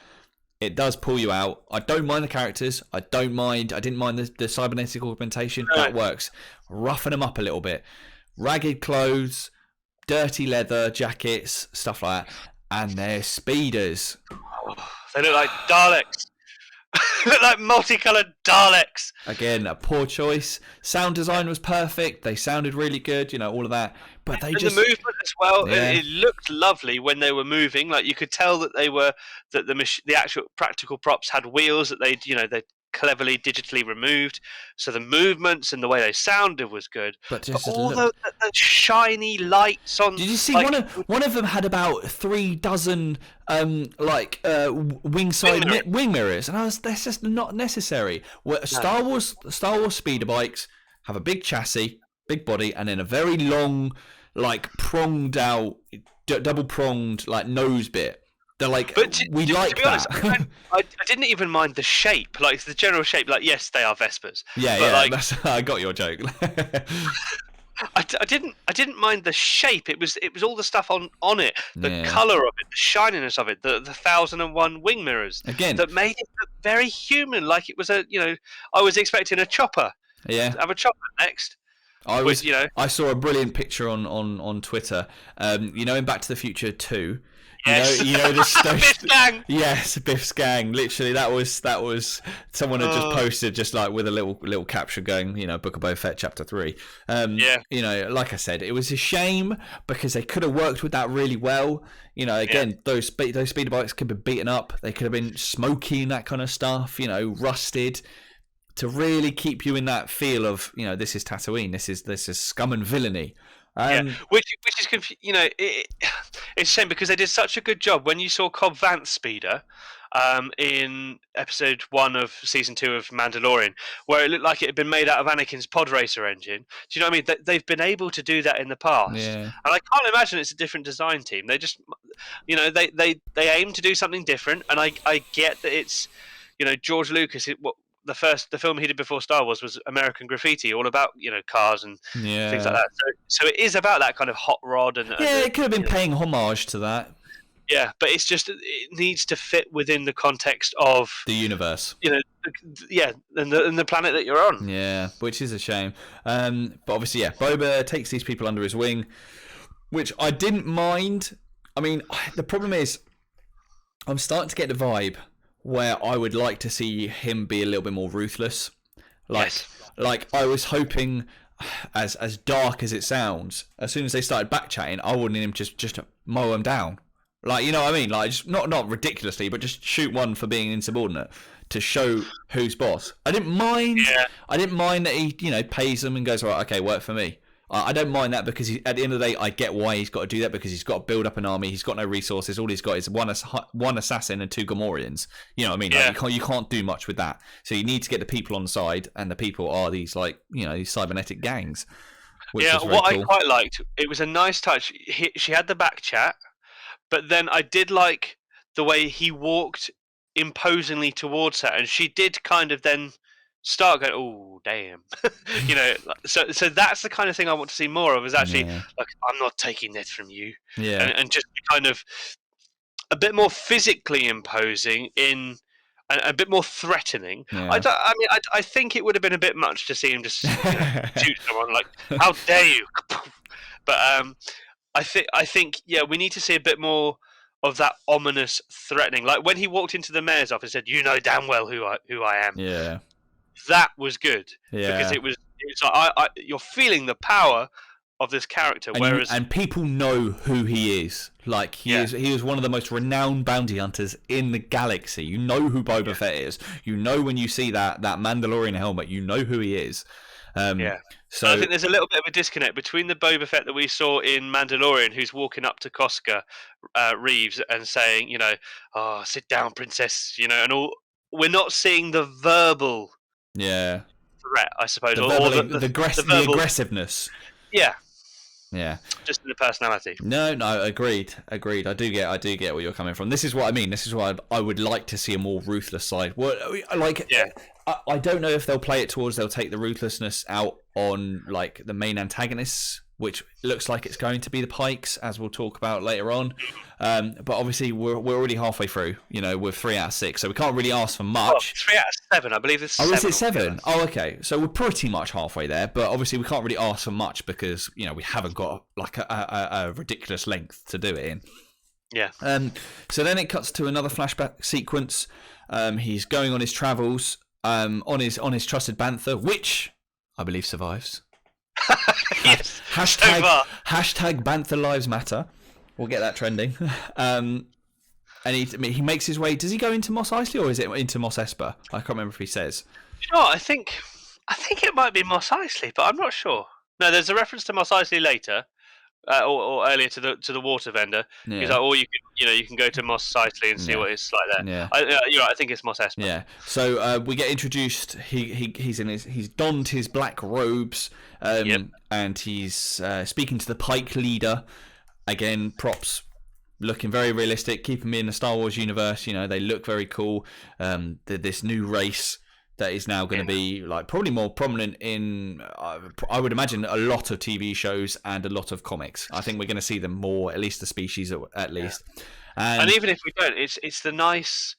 It does pull you out. I don't mind the characters. I didn't mind the cybernetic augmentation. No. That works. Roughen them up a little bit. Ragged clothes, dirty leather jackets, stuff like that. And they're speeders. They look like Daleks. Look like multicolored Daleks. Again, a poor choice. Sound design was perfect. They sounded really good, all of that. But the movement as well. Yeah. It looked lovely when they were moving. You could tell that the actual practical props had wheels that they cleverly digitally removed, so the movements and the way they sounded was good. But all the shiny lights on. Did you see one of them had about 3 dozen wing mirrors, and that's just not necessary. Star Wars speeder bikes have a big chassis, big body, and then a very long, pronged out, double pronged nose bit. They're we like that. Honest, I didn't even mind the shape, the general shape. Yes, they are Vespers. Yeah, but I got your joke. I didn't mind the shape. It was all the stuff on it, the color of it, the shininess of it, the 1001 wing mirrors. Again, that made it look very human. Like it was I was expecting a chopper. Yeah, have a chopper next. I saw a brilliant picture on Twitter. In Back to the Future 2. Yes. Biff's gang. Yes, Biff's gang. Literally, that was someone had just posted just like with a little caption going, Book of Boba Fett Chapter 3. Like I said, it was a shame because they could have worked with that really well. Those speeder bikes could have been beaten up. They could have been smoky and that kind of stuff. rusted. To really keep you in that feel of, this is Tatooine. This is scum and villainy. Which is it's a shame because they did such a good job when you saw Cobb Vanth's speeder in episode 1 of season 2 of Mandalorian, where it looked like it had been made out of Anakin's pod racer engine. Do you know what I mean? They've been able to do that in the past, and I can't imagine it's a different design team. They just, they aim to do something different, and I get that it's, George Lucas. The film he did before Star Wars was American Graffiti, all about cars and things like that. So it is about that kind of hot rod and it could have been paying homage to that. Yeah, but it's just it needs to fit within the context of the universe. And the planet that you're on. Yeah, which is a shame. But obviously, Boba takes these people under his wing, which I didn't mind. I mean, the problem is, I'm starting to get the vibe where I would like to see him be a little bit more ruthless. Like I was hoping, as dark as it sounds, as soon as they started backchatting, I wanted him just mow him down. Like, you know what I mean? Like, just not ridiculously, but just shoot one for being insubordinate to show who's boss. I didn't mind. Yeah. I didn't mind that he, pays them and goes, right, okay, work for me. I don't mind that because at the end of the day, I get why he's got to do that because he's got to build up an army. He's got no resources. All he's got is one assassin and 2 Gamorreans. You know what I mean? Yeah. Like, you can't do much with that. So you need to get the people on side, and the people are these these cybernetic gangs. What cool. I quite liked, it was a nice touch. She had the back chat, but then I did like the way he walked imposingly towards her, and she did kind of then start going, oh damn, So that's the kind of thing I want to see more of. Is actually like, I'm not taking this from you, and just kind of a bit more physically imposing in, a bit more threatening. Yeah. I think it would have been a bit much to see him just shoot someone like, how dare you? But I think we need to see a bit more of that ominous threatening. Like when he walked into the mayor's office and said, "You know damn well who I am." Yeah. That was good because it was like you're feeling the power of this character, and people know who he is. Like he is one of the most renowned bounty hunters in the galaxy. You know who Boba Fett is. You know when you see that Mandalorian helmet, you know who he is. So I think there's a little bit of a disconnect between the Boba Fett that we saw in Mandalorian, who's walking up to Koska Reeves and saying, "Oh, sit down, princess," and all. We're not seeing the verbal threat, I suppose, the aggressiveness. Yeah. Yeah. Just in the personality. No, agreed. I do get where you're coming from. This is what I mean. This is why I would like to see a more ruthless side. I don't know if they'll play it towards they'll take the ruthlessness out on like the main antagonists, which looks like it's going to be the Pikes, as we'll talk about later on. But obviously we're already halfway through, with 3 out of 6, so we can't really ask for much. 3 out of 7, I believe it's 7. Oh, is it 7? Oh, okay. So we're pretty much halfway there, but obviously we can't really ask for much because, we haven't got like a ridiculous length to do it in. Yeah. So then it cuts to another flashback sequence. He's going on his travels, on his trusted bantha, which I believe survives. Yes. Hashtag Bantha Lives Matter. We'll get that trending. And he makes his way. Does he go into Mos Eisley or is it into Mos Espa? I can't remember if he says. I think it might be Mos Eisley, but I'm not sure. No, there's a reference to Mos Eisley later, or earlier to the water vendor. Yeah. He's like, or you can go to Mos Eisley and see what it's like there. Yeah. I think it's Mos Espa. Yeah. So we get introduced. He's donned his black robes, and he's speaking to the Pike leader. Again, props looking very realistic, keeping me in the Star Wars universe. They look very cool. This new race that is now going to be like probably more prominent in, I would imagine, a lot of TV shows and a lot of comics. I think we're going to see them more, at least the species at least. And even if we don't, it's the nice.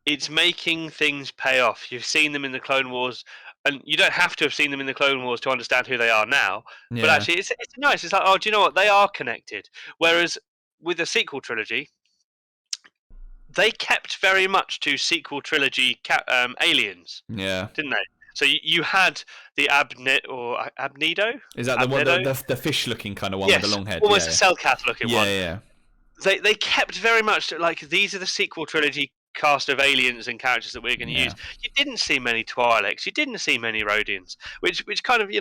It's making things pay off. You've seen them in the Clone Wars. and you don't have to have seen them in the Clone Wars to understand who they are now. Yeah. But actually, it's nice. It's like, oh, do you know what? They are connected. Whereas with the sequel trilogy, they kept very much to sequel trilogy aliens. Yeah, didn't they? So you had the Abnedo. Is that the one, the fish-looking kind of one with the long head? Almost a Cellcat-looking one. Yeah. They kept very much like, these are the sequel trilogy cast of aliens and characters that we're going to use. You didn't see many Twi'leks. You didn't see many Rodians, which kind of,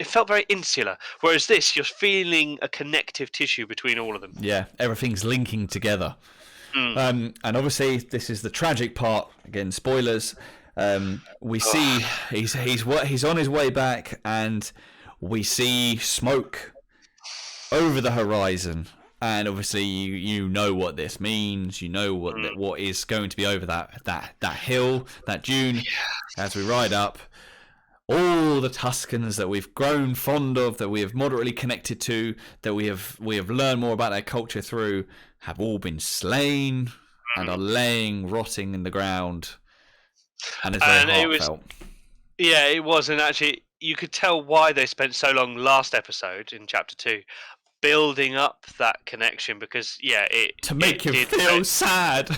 it felt very insular. Whereas this, you're feeling a connective tissue between all of them. Yeah, everything's linking together. And obviously, this is the tragic part. Again, spoilers. We see he's on his way back, and we see smoke over the horizon. And obviously, you know what this means. You know what is going to be over that hill, that dune, as we ride up. All the Tuskens that we've grown fond of, that we have moderately connected to, that we have learned more about their culture through, have all been slain and are laying rotting in the ground. And it's very heartfelt. It was, and actually you could tell why they spent so long last episode in chapter 2 building up that connection, because to make you feel sad.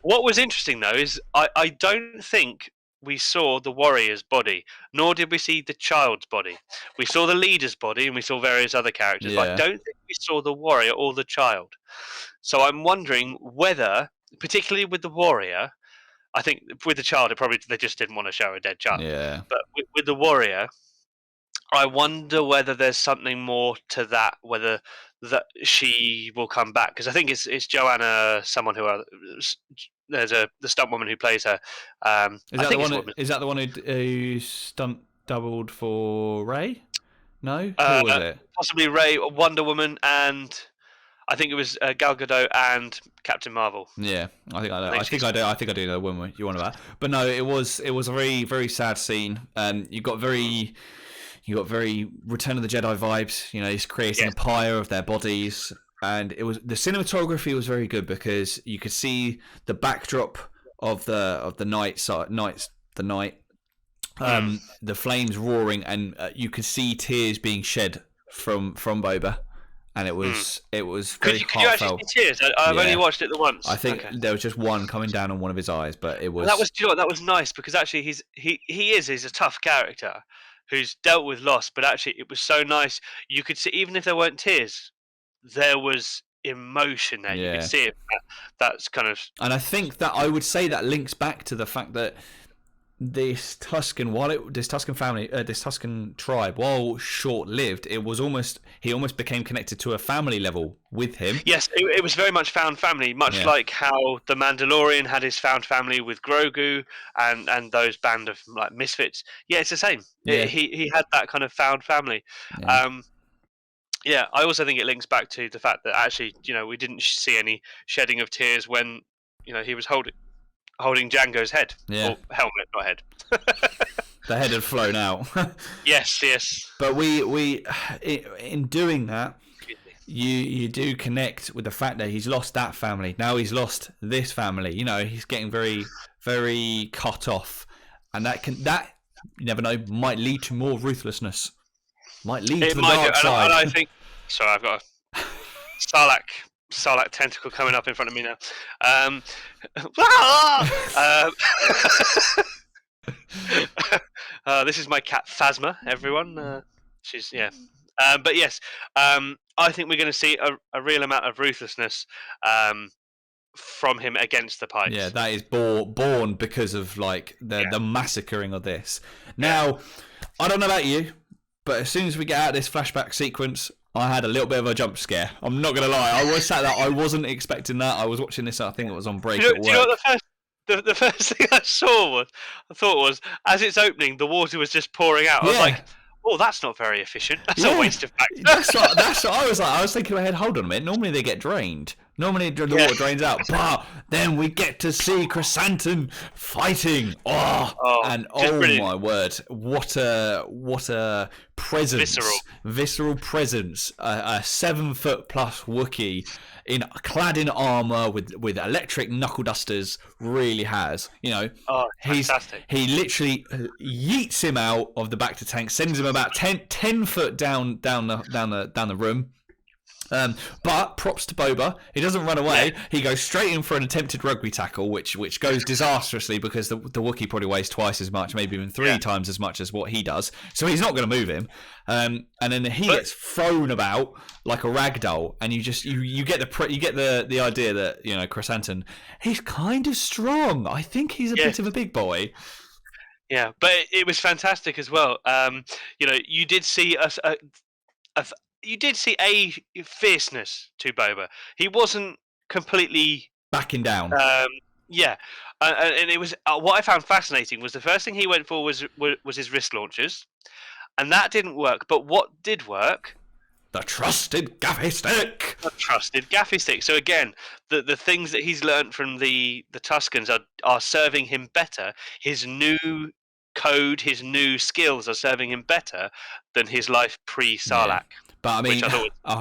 What was interesting though is I don't think we saw the warrior's body, nor did we see the child's body. We saw the leader's body and we saw various other characters, but I don't think we saw the warrior or the child. So I'm wondering whether, particularly with the warrior, I think with the child, they just didn't want to show a dead child. Yeah. But with the warrior, I wonder whether there's something more to that, whether that she will come back, because I think it's Joanna, someone who there's the stunt woman who plays her. Is that the one who stunt doubled for Rey? No, who was it? Possibly Rey, Wonder Woman, and I think it was Gal Gadot and Captain Marvel. Yeah, I think I do know the woman you want about. But no, it was a very, very sad scene. You got very Return of the Jedi vibes. He's creating a pyre of their bodies, and the cinematography was very good, because you could see the backdrop of the night, the flames roaring, and you could see tears being shed from Boba, and it was very heartfelt. Could you actually see tears? I've only watched it the once. I think there was just one coming down on one of his eyes, but it was. That was nice, because actually he's a tough character who's dealt with loss, but actually it was so nice. You could see, even if there weren't tears, there was emotion there. You could see it. That's kind of. And I think that I would say that links back to the fact that this Tusken tribe, while short-lived, he almost became connected to a family level with him. Yes, it was very much found family, much like how the Mandalorian had his found family with Grogu and those band of like misfits. Yeah, it's the same. Yeah. He had that kind of found family. Yeah. I also think it links back to the fact that actually, we didn't see any shedding of tears when, he was holding Django's head. Or helmet, not head. The head had flown out. Yes. But we in doing that, you do connect with the fact that he's lost that family. Now he's lost this family. He's getting very, very cut off, and that you never know, might lead to more ruthlessness. Might lead to the dark side. And I think. Sorry, I've got a Sarlacc tentacle coming up in front of me now. This is my cat Phasma, everyone. She's but yes, I think we're going to see a real amount of ruthlessness from him against the Pikes. Yeah, that is born because of the massacring of this. Now, I don't know about you, but as soon as we get out of this flashback sequence, I had a little bit of a jump scare. I'm not going to lie. I was sat there. I wasn't expecting that. I was watching this. I think it was on break at work. Do you know what the first thing I thought was, as it's opening, the water was just pouring out. I was like, oh, that's not very efficient. That's a waste of factor. That's what I was like. I was thinking in my head, hold on a minute. Normally they get drained. Normally the water drains out, but then we get to see Chrysanthemum fighting. Oh my word! What a presence! Visceral presence. A 7 foot plus Wookiee clad in armor with electric knuckle dusters really has. Fantastic. He literally yeets him out of the bacta tank, sends him about 10 foot down the room. But props to Boba. He doesn't run away. He goes straight in for an attempted rugby tackle, which goes disastrously because the Wookiee probably weighs twice as much, maybe even 3 times as much as what he does. So he's not going to move him. And then he gets thrown about like a rag doll, and you get the idea that Chrysanthemum, he's kind of strong. I think he's a bit of a big boy. Yeah, but it was fantastic as well. You did see you did see a fierceness to Boba. He wasn't completely backing down. And it was what I found fascinating was the first thing he went for was his wrist launchers, and that didn't work. But what did work? The trusted gaffy stick. The trusted gaffy stick. So again, the things that he's learned from the Tuskens are serving him better. His new code, his new skills are serving him better than his life pre-Sarlacc. Yeah. But I mean,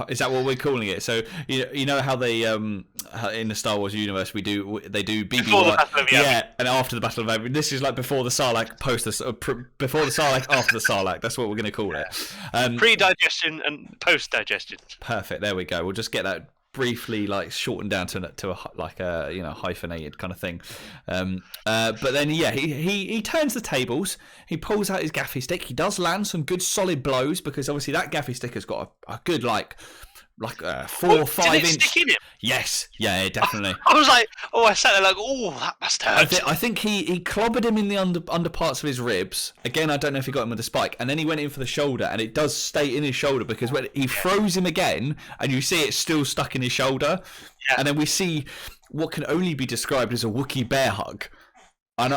is that what we're calling it? So you know how they in the Star Wars universe they do BB-8, before the Battle of Yavin. and after the Battle of Yavin. This is like before the Sarlacc, before the Sarlacc, after the Sarlacc. That's what we're going to call it. Pre-digestion and post-digestion. Perfect. There we go. We'll just get that briefly shortened down to a hyphenated kind of thing. But then he turns the tables. He pulls out his gaffy stick. He does land some good solid blows because obviously that gaffy stick has got a good 4 or 5 did it inch. Stick in him? Yes, yeah, definitely. I was like, I sat there that must hurt. I think he clobbered him in the under parts of his ribs. Again, I don't know if he got him with a spike, and then he went in for the shoulder, and it does stay in his shoulder because when he throws him again, and you see it's still stuck in his shoulder, and then we see what can only be described as a Wookiee bear hug, and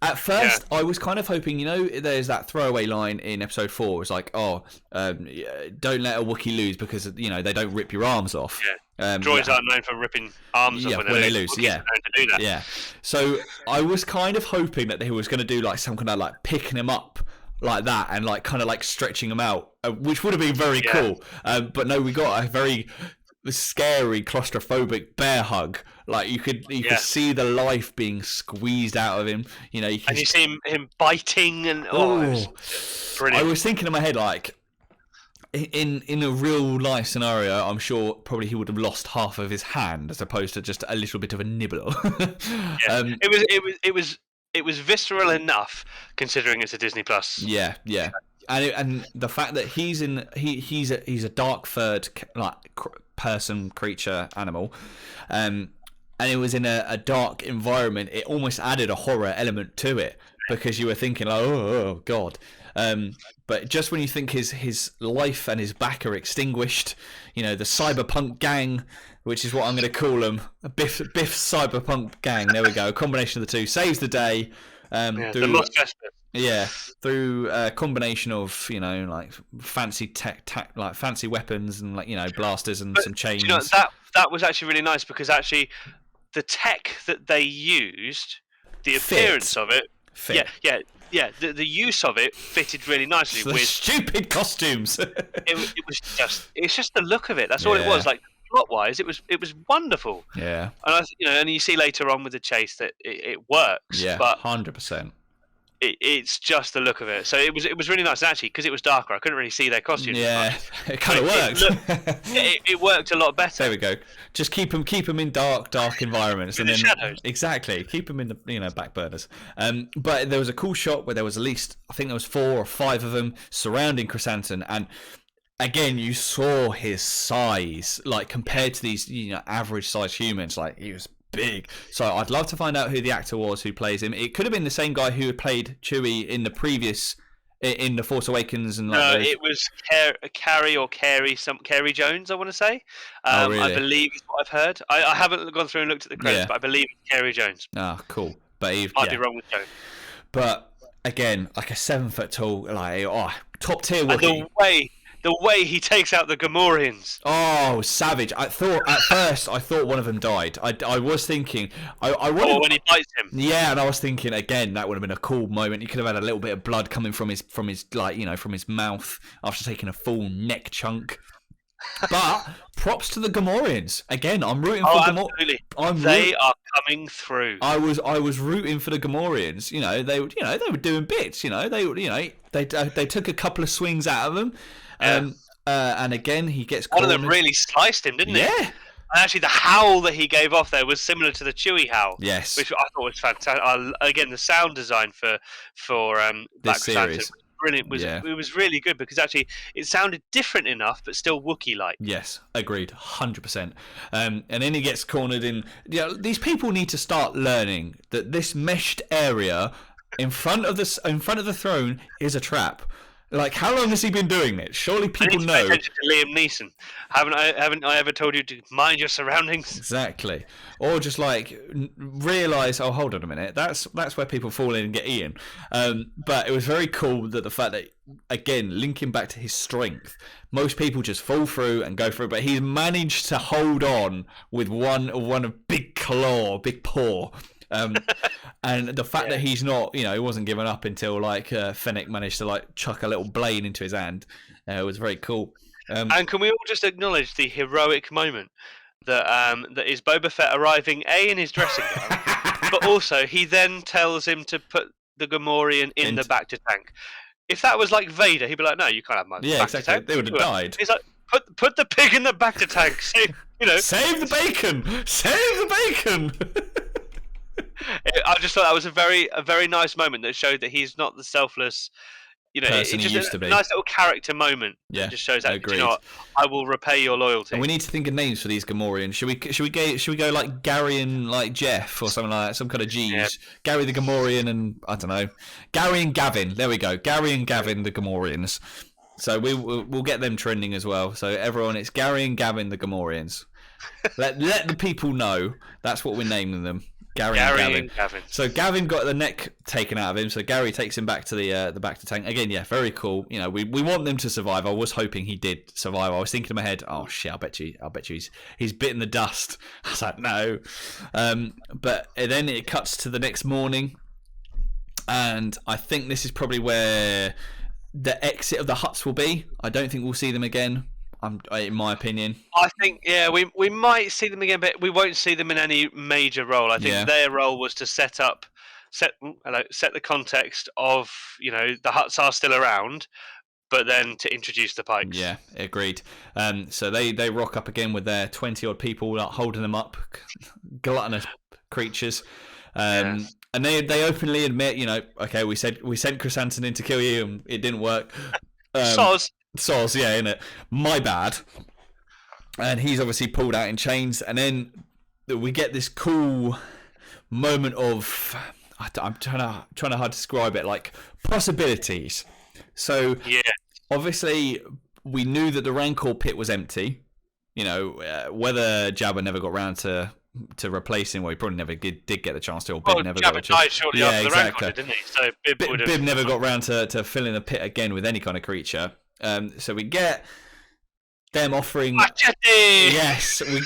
At first, I was kind of hoping, there's that throwaway line in episode 4. It's like, don't let a Wookiee lose because, they don't rip your arms off. Yeah. Droids aren't known for ripping arms off when they lose. Yeah. Known to do that. Yeah. So I was kind of hoping that he was going to do some kind of picking him up like that and kind of stretching him out, which would have been very cool. But no, we got a very scary claustrophobic bear hug. You could see the life being squeezed out of him. You see him biting and brilliant. I was thinking in my head in a real life scenario, I'm sure probably he would have lost half of his hand as opposed to just a little bit of a nibble. It was visceral enough considering it's a Disney Plus. Yeah. And the fact that he's a dark furred person, creature, animal, and it was in a dark environment, it almost added a horror element to it because you were thinking oh god. But just when you think his life and his back are extinguished, the cyberpunk gang, which is what I'm going to call them, Biff cyberpunk gang. There we go. A combination of the two saves the day. The Lost Vesper. Yeah, through a combination of fancy fancy weapons and blasters and some chains. That was actually really nice because actually the tech that they used, the appearance of it, the use of it fitted really nicely with stupid costumes. It's just the look of it. That's all it was. Plot wise, it was wonderful. Yeah, and and you see later on with the chase that it works. Yeah, but 100%. It's just the look of it. So it was really nice actually because it was darker. I couldn't really see their costumes. Yeah, it kind of worked. It worked a lot better. There we go. Just keep them in dark environments, and the then shadows. Exactly, keep them in the back burners. But there was a cool shot where there was at least 4 or 5 of them surrounding Chrysanthemum, and again you saw his size compared to these average sized humans. He was big. So I'd love to find out who the actor was who plays him. It could have been the same guy who had played Chewie in the previous in The Force Awakens and it was Carey Jones, I want to say. Really? I believe is what I've heard. I haven't gone through and looked at the credits, but I believe it's Carey Jones. Ah, cool. But I'd be wrong with Joe. But again, a 7 foot tall, top tier Wookiee. And the way the way he takes out the Gamorreans. Oh, savage! At first I thought one of them died. I was thinking I wanted. Or when he bites him. Yeah, and I was thinking again that would have been a cool moment. You could have had a little bit of blood coming from his from his mouth after taking a full neck chunk. But props to the Gamorreans. Again, I'm rooting for Absolutely. They are coming through. I was rooting for the Gamorreans. They were doing bits. They took a couple of swings out of them. And again, he gets one cornered. of them really sliced him, didn't it? Yeah. And actually, the howl that he gave off there was similar to the Chewie howl. Yes. Which I thought was fantastic. Again, the sound design for this series. Brilliant. It was really good because actually it sounded different enough, but still Wookiee-like. Yes, agreed, 100%. And then he gets cornered in. These people need to start learning that this meshed area in front of the throne is a trap. Like, how long has he been doing it? Surely people know. Pay attention to Liam Neeson. Haven't I ever told you to mind your surroundings? Exactly. Or just like realise, oh, hold on a minute, that's where people fall in and get eaten. But it was very cool that the fact that, again, linking back to his strength, most people just fall through and go through, but he's managed to hold on with one big paw. And the fact that he's not, he wasn't giving up until Fennec managed to chuck a little blade into his hand. It was very cool. And can we all just acknowledge the heroic moment that is Boba Fett arriving in his dressing gown, but also he then tells him to put the Gamorrean in the bacta tank. If that was like Vader, he'd be like, "No, you can't have my exactly. tank. They would have died." He's like, "Put the pig in the bacta tank." Save the bacon. Save the bacon. I just thought that was a very nice moment that showed that he's not the selfless, person it's he used to be. Nice little character moment. Yeah, that just shows that. Agreed. You know what? I will repay your loyalty. And we need to think of names for these Gamorreans. Should we go like Gary and Jeff or something like that? Some kind of G's. Yeah. Gary the Gamorrean and I don't know, Gary and Gavin. There we go. Gary and Gavin the Gamorreans. So we'll get them trending as well. So everyone, it's Gary and Gavin the Gamorreans. let the people know that's what we're naming them. Gary and Gavin. So Gavin got the neck taken out of him. So Gary takes him back to the bacta tank again. Yeah, very cool. We want them to survive. I was hoping he did survive. I was thinking in my head, oh shit, I bet you he's bitten the dust. I was like, no. But then it cuts to the next morning, and I think this is probably where the exit of the huts will be. I don't think we'll see them again. In my opinion, I think we might see them again, but we won't see them in any major role. I think their role was to set the context of the huts are still around, but then to introduce the Pikes. Yeah, agreed. So they rock up again with their 20-odd people holding them up, gluttonous creatures. And they openly admit, okay, we sent Chrysanthemum in to kill you, and it didn't work. Soz, yeah, innit? My bad. And he's obviously pulled out in chains, and then we get this cool moment of I'm trying to hard to describe it, like possibilities. So obviously we knew that the Rancor pit was empty. Whether Jabba never got round to replace him, well, he probably never did get the chance to, or Bib never got the chance. Died shortly after the Rancor, didn't he? So Bib never got round to filling the pit again with any kind of creature. So we get them offering. Yes, we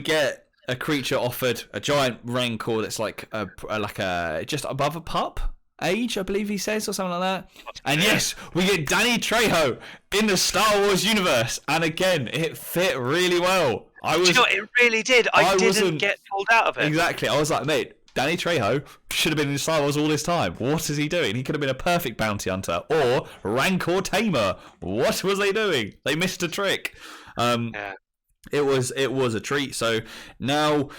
get a creature offered, a giant Rancor that's like a just above a pup age, I believe he says, or something like that. And yes, we get Danny Trejo in the Star Wars universe, and again, it fit really well. It really did. I didn't get pulled out of it. Exactly. I was like, mate, Danny Trejo should have been in Star Wars all this time. What is he doing? He could have been a perfect bounty hunter or Rancor tamer. What was they doing? They missed a trick. It was a treat. So now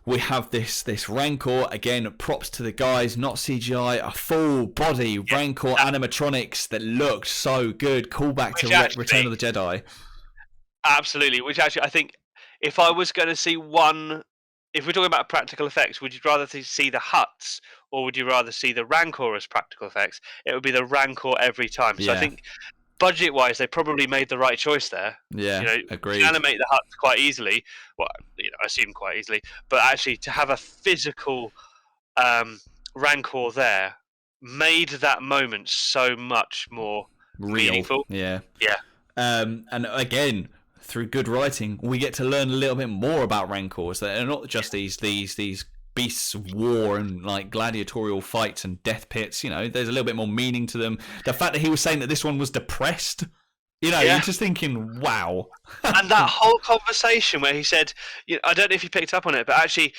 we have this Rancor again. Props to the guys, not CGI, a full body Rancor animatronics that looked so good. Callback to Return of the Jedi. Absolutely. Which actually, I think, if I was going to see one. If we're talking about practical effects, would you rather see the huts or would you rather see the Rancor as practical effects? It would be the Rancor every time. So I think budget-wise, they probably made the right choice there. Yeah, agreed. You can animate the huts quite easily. Well, I assume quite easily. But actually, to have a physical Rancor there made that moment so much more meaningful. Yeah. Yeah. And again, through good writing, we get to learn a little bit more about Rancors. They're not just these beasts of war and like gladiatorial fights and death pits. You know, there's a little bit more meaning to them. The fact that he was saying that this one was depressed, you know, you're just thinking, wow. And that whole conversation where he said, I don't know if you picked up on it, but actually,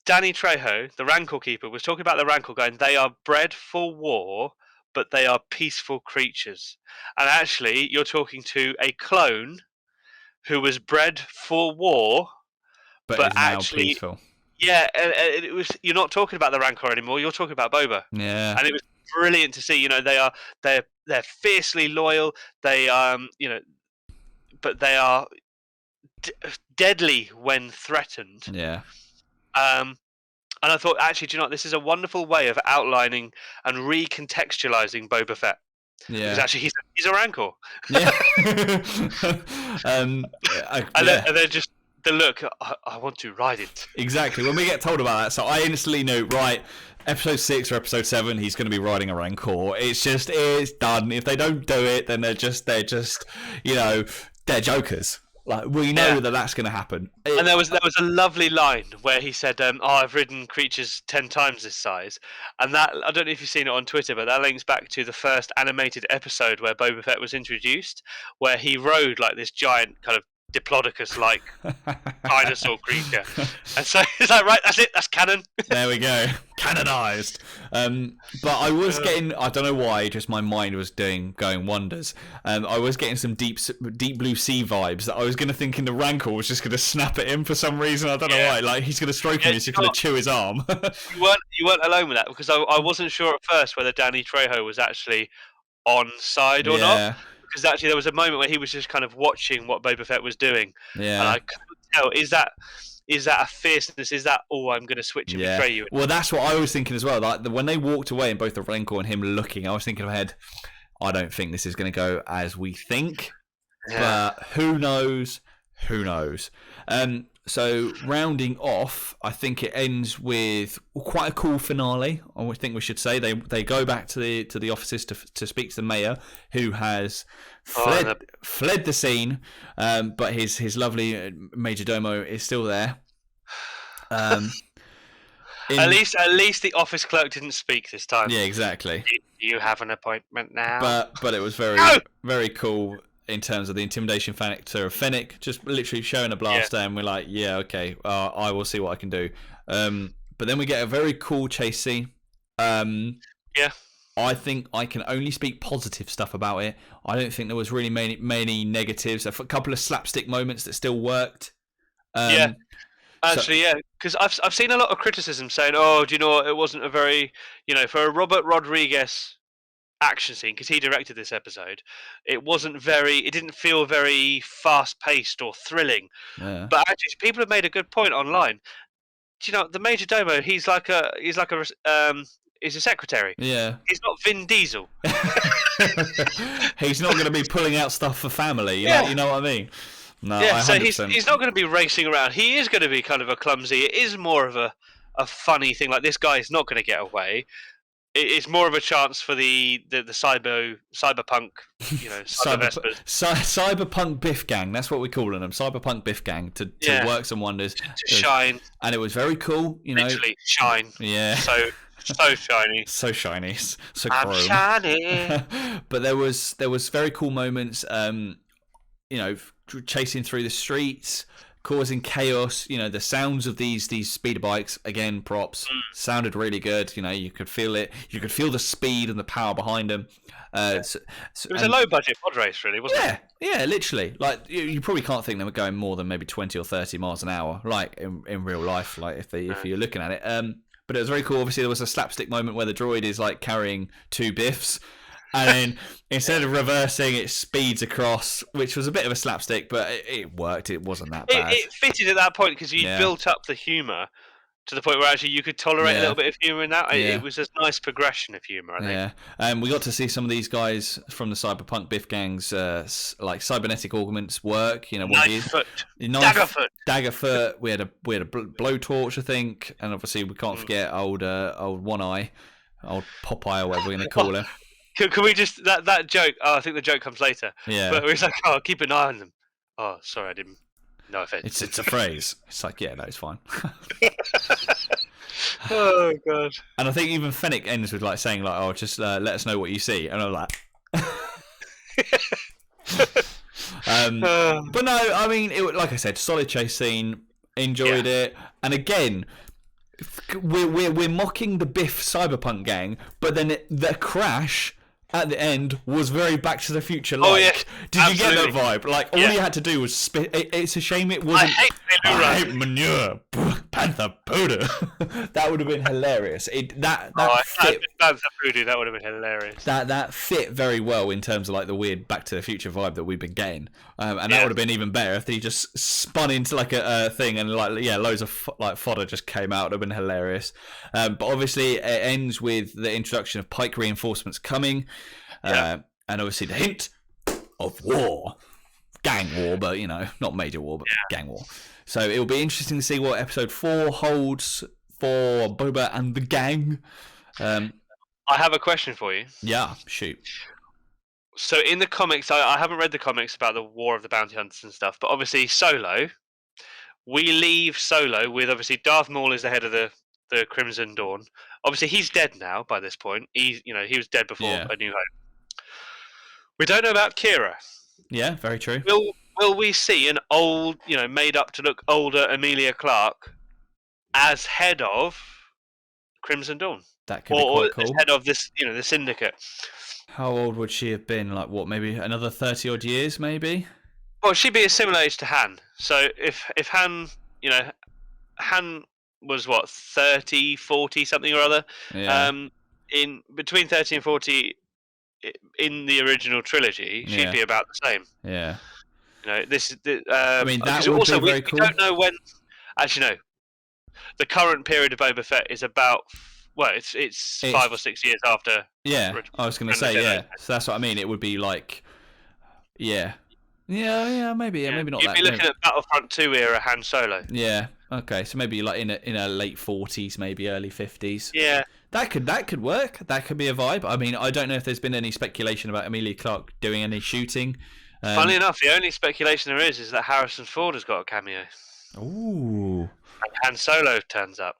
Danny Trejo, the Rancor keeper, was talking about the Rancor going, they are bred for war, but they are peaceful creatures. And actually, you're talking to a clone who was bred for war, but actually peaceful. Yeah, it was. You're not talking about the Rancor anymore. You're talking about Boba. Yeah, and it was brilliant to see. You know, they're fiercely loyal. They but they are deadly when threatened. Yeah. And I thought, actually, do you know what? This is a wonderful way of outlining and recontextualizing Boba Fett. Yeah. Because actually, he's a Rancor. Yeah. And then just the look, I want to ride it. Exactly. When we get told about that, so I instantly knew, right, episode 6 or episode 7, he's going to be riding a Rancor. It's done. If they don't do it, then they're just, you know, they're jokers. Like, we know that that's going to happen. And there was a lovely line where he said, I've ridden creatures 10 times this size. And that, I don't know if you've seen it on Twitter, but that links back to the first animated episode where Boba Fett was introduced, where he rode like this giant kind of Diplodocus-like dinosaur creature. And so it's like, right, that's it, that's canon. There we go. Canonized. But I was getting, I don't know why, just my mind was going wonders. I was getting some deep blue sea vibes that I was going to think in the Rancor was just going to snap at him for some reason. I don't know why. Like, he's going to stroke him, he's just going to chew his arm. you weren't alone with that, because I wasn't sure at first whether Danny Trejo was actually on side or not. Because actually there was a moment where he was just kind of watching what Boba Fett was doing. Yeah. And I couldn't tell, is that a fierceness? Is that, I'm going to switch and betray you? Well, that's what I was thinking as well. Like, when they walked away and both the Rancor and him looking, I was thinking in my head, I don't think this is going to go as we think. Yeah. But who knows? Who knows? So rounding off, I think it ends with quite a cool finale. I would think we should say they go back to the offices to speak to the mayor, who has fled the scene, but his lovely major domo is still there. At least the office clerk didn't speak this time. Yeah, exactly. You have an appointment now. But it was very very cool. In terms of the intimidation factor of Fennec, just literally showing a blaster, and we're like, yeah, okay, I will see what I can do. But then we get a very cool chase scene. I think I can only speak positive stuff about it. I don't think there was really many negatives. A couple of slapstick moments that still worked. Actually, because I've seen a lot of criticism saying, do you know what? It wasn't a very, for a Robert Rodriguez action scene, because he directed this episode, it didn't feel very fast-paced or thrilling. But actually, people have made a good point online. Do you know, the major domo, he's a secretary. Yeah, he's not Vin Diesel. He's not going to be pulling out stuff for family. You know what I mean? No, yeah. So he's not going to be racing around. He is going to be kind of a clumsy. It is more of a funny thing. Like, this guy is not going to get away. It's more of a chance for the cyberpunk, cyberpunk Biff gang. That's what we're calling them, cyberpunk Biff gang, to work some wonders, to shine. And it was very cool. Literally shine. Yeah. So shiny. So shiny. So I'm chrome. shiny. But there was very cool moments. Chasing through the streets, causing chaos. The sounds of these speeder bikes, again, props, sounded really good. You could feel it. You could feel the speed and the power behind them. It was a low budget pod race, really, wasn't it? Yeah, literally. Like, you probably can't think they were going more than maybe 20 or 30 miles an hour, like in real life, like if you're looking at it. But it was very cool. Obviously, there was a slapstick moment where the droid is like carrying 2 Biffs. And then instead of reversing, it speeds across, which was a bit of a slapstick, but it worked. It wasn't that bad. It fitted at that point because you built up the humour to the point where actually you could tolerate a little bit of humour in that. It was a nice progression of humour, I think. Yeah, we got to see some of these guys from the cyberpunk Biff gangs, like cybernetic augments work. Daggerfoot. We had a blowtorch, I think, and obviously we can't forget old One Eye, old Popeye, or whatever we're going to call him. Can we just that joke? Oh, I think the joke comes later. Yeah. But it's like, oh, keep an eye on them. Oh, sorry, I didn't. No offense. It's a phrase. It's like, yeah, no, it's fine. Oh god. And I think even Fennec ends with like saying like, "Oh, just let us know what you see," and I'm like. But no, I mean, like I said, solid chase scene. Enjoyed it, and again, we're mocking the Biff Cyberpunk gang, but then the crash at the end was very Back to the Future like. Oh, yeah. Did you get that vibe? Like all you had to do was spit. It's a shame it wasn't. I hate manure, panther powder. That would have been hilarious. That fit. Panther powder. That would have been hilarious. That fit very well in terms of like the weird Back to the Future vibe that we've been getting, and that would have been even better if he just spun into like a thing and like loads of like fodder just came out. It would have been hilarious. But obviously it ends with the introduction of Pike reinforcements coming, and obviously the hint of war, gang war, but not major war, but gang war. So it'll be interesting to see what episode 4 holds for Boba and the gang. I have a question for you. Yeah, shoot. So in the comics, I haven't read the comics about the War of the Bounty Hunters and stuff, but obviously Solo, we leave Solo with obviously Darth Maul is the head of the Crimson Dawn. Obviously he's dead now by this point. He was dead before A New Hope. We don't know about Kira. Yeah, very true. Will we see an old, made up to look older Emilia Clarke as head of Crimson Dawn? That could be quite cool. As head of this, the Syndicate. How old would she have been? Like what? Maybe another 30 odd years, maybe. Well, she'd be a similar age to Han. So if Han, Han was what 30, 40 something or other. Yeah. In between 30 and 40 in the original trilogy, she'd be about the same. Yeah. This. I mean, that would also, be very cool. We don't know when. Actually, no. The current period of Boba Fett is about. Well, it's 5 or 6 years after. Yeah, I was going to say So that's what I mean. It would be like, maybe, maybe not. You'd be looking at Battlefront 2 era Han Solo. Yeah. Okay, so maybe like in a late 40s, maybe early 50s. Yeah. That could work. That could be a vibe. I mean, I don't know if there's been any speculation about Emilia Clarke doing any shooting. Funnily enough, the only speculation there is that Harrison Ford has got a cameo. Ooh. And Han Solo turns up.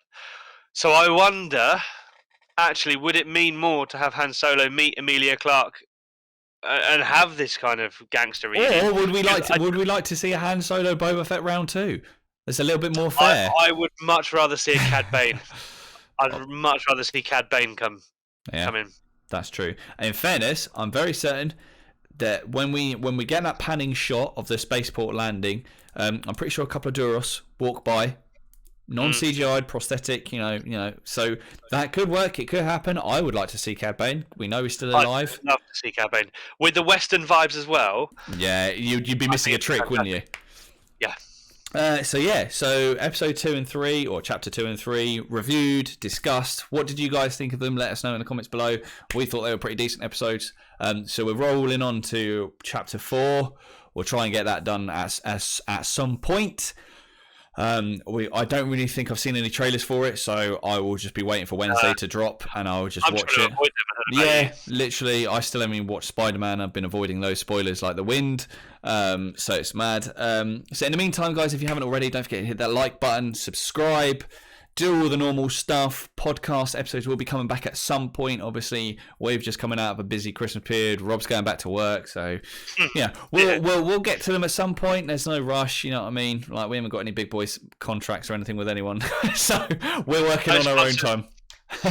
So I wonder, actually, would it mean more to have Han Solo meet Emilia Clarke and have this kind of gangster reunion? Or would we like to see a Han Solo Boba Fett round 2? It's a little bit more fair. I would much rather see a Cad Bane. I'd much rather see Cad Bane come in. That's true. And in fairness, I'm very certain that when we get that panning shot of the spaceport landing, I'm pretty sure a couple of Duros walk by, non-CGI'd, prosthetic, so that could work. It could happen. I would like to see Cad Bane. We know he's still alive. I'd love to see Cad Bane with the Western vibes as well. Yeah, you'd be missing a trick, wouldn't you? Yeah. So episode 2 and 3, or chapter 2 and 3, reviewed, discussed. What did you guys think of them? Let us know in the comments below. We thought they were pretty decent episodes. So we're rolling on to chapter 4. We'll try and get that done at some point. I don't really think I've seen any trailers for it, so I will just be waiting for Wednesday to drop, and I'll just watch it. Yeah, literally, I still haven't even watched Spider-Man. I've been avoiding those spoilers like the wind, so it's mad. So in the meantime, guys, if you haven't already, don't forget to hit that like button, subscribe, do all the normal stuff. Podcast episodes will be coming back at some point. Obviously, we're just coming out of a busy Christmas period. Rob's going back to work, so we'll get to them at some point. There's no rush, you know what I mean? Like, we haven't got any big boys contracts or anything with anyone, so we're working on our own time.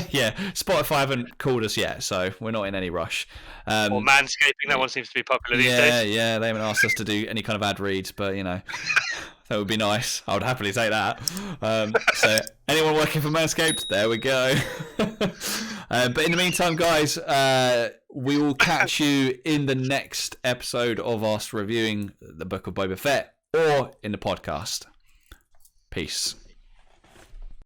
Yeah, Spotify haven't called us yet, so we're not in any rush. Or manscaping, that one seems to be popular these days. Yeah, they haven't asked us to do any kind of ad reads, but that would be nice. I would happily take that. So anyone working for Manscaped, there we go. But in the meantime, guys, we will catch you in the next episode of us reviewing the Book of Boba Fett, or in the podcast. Peace.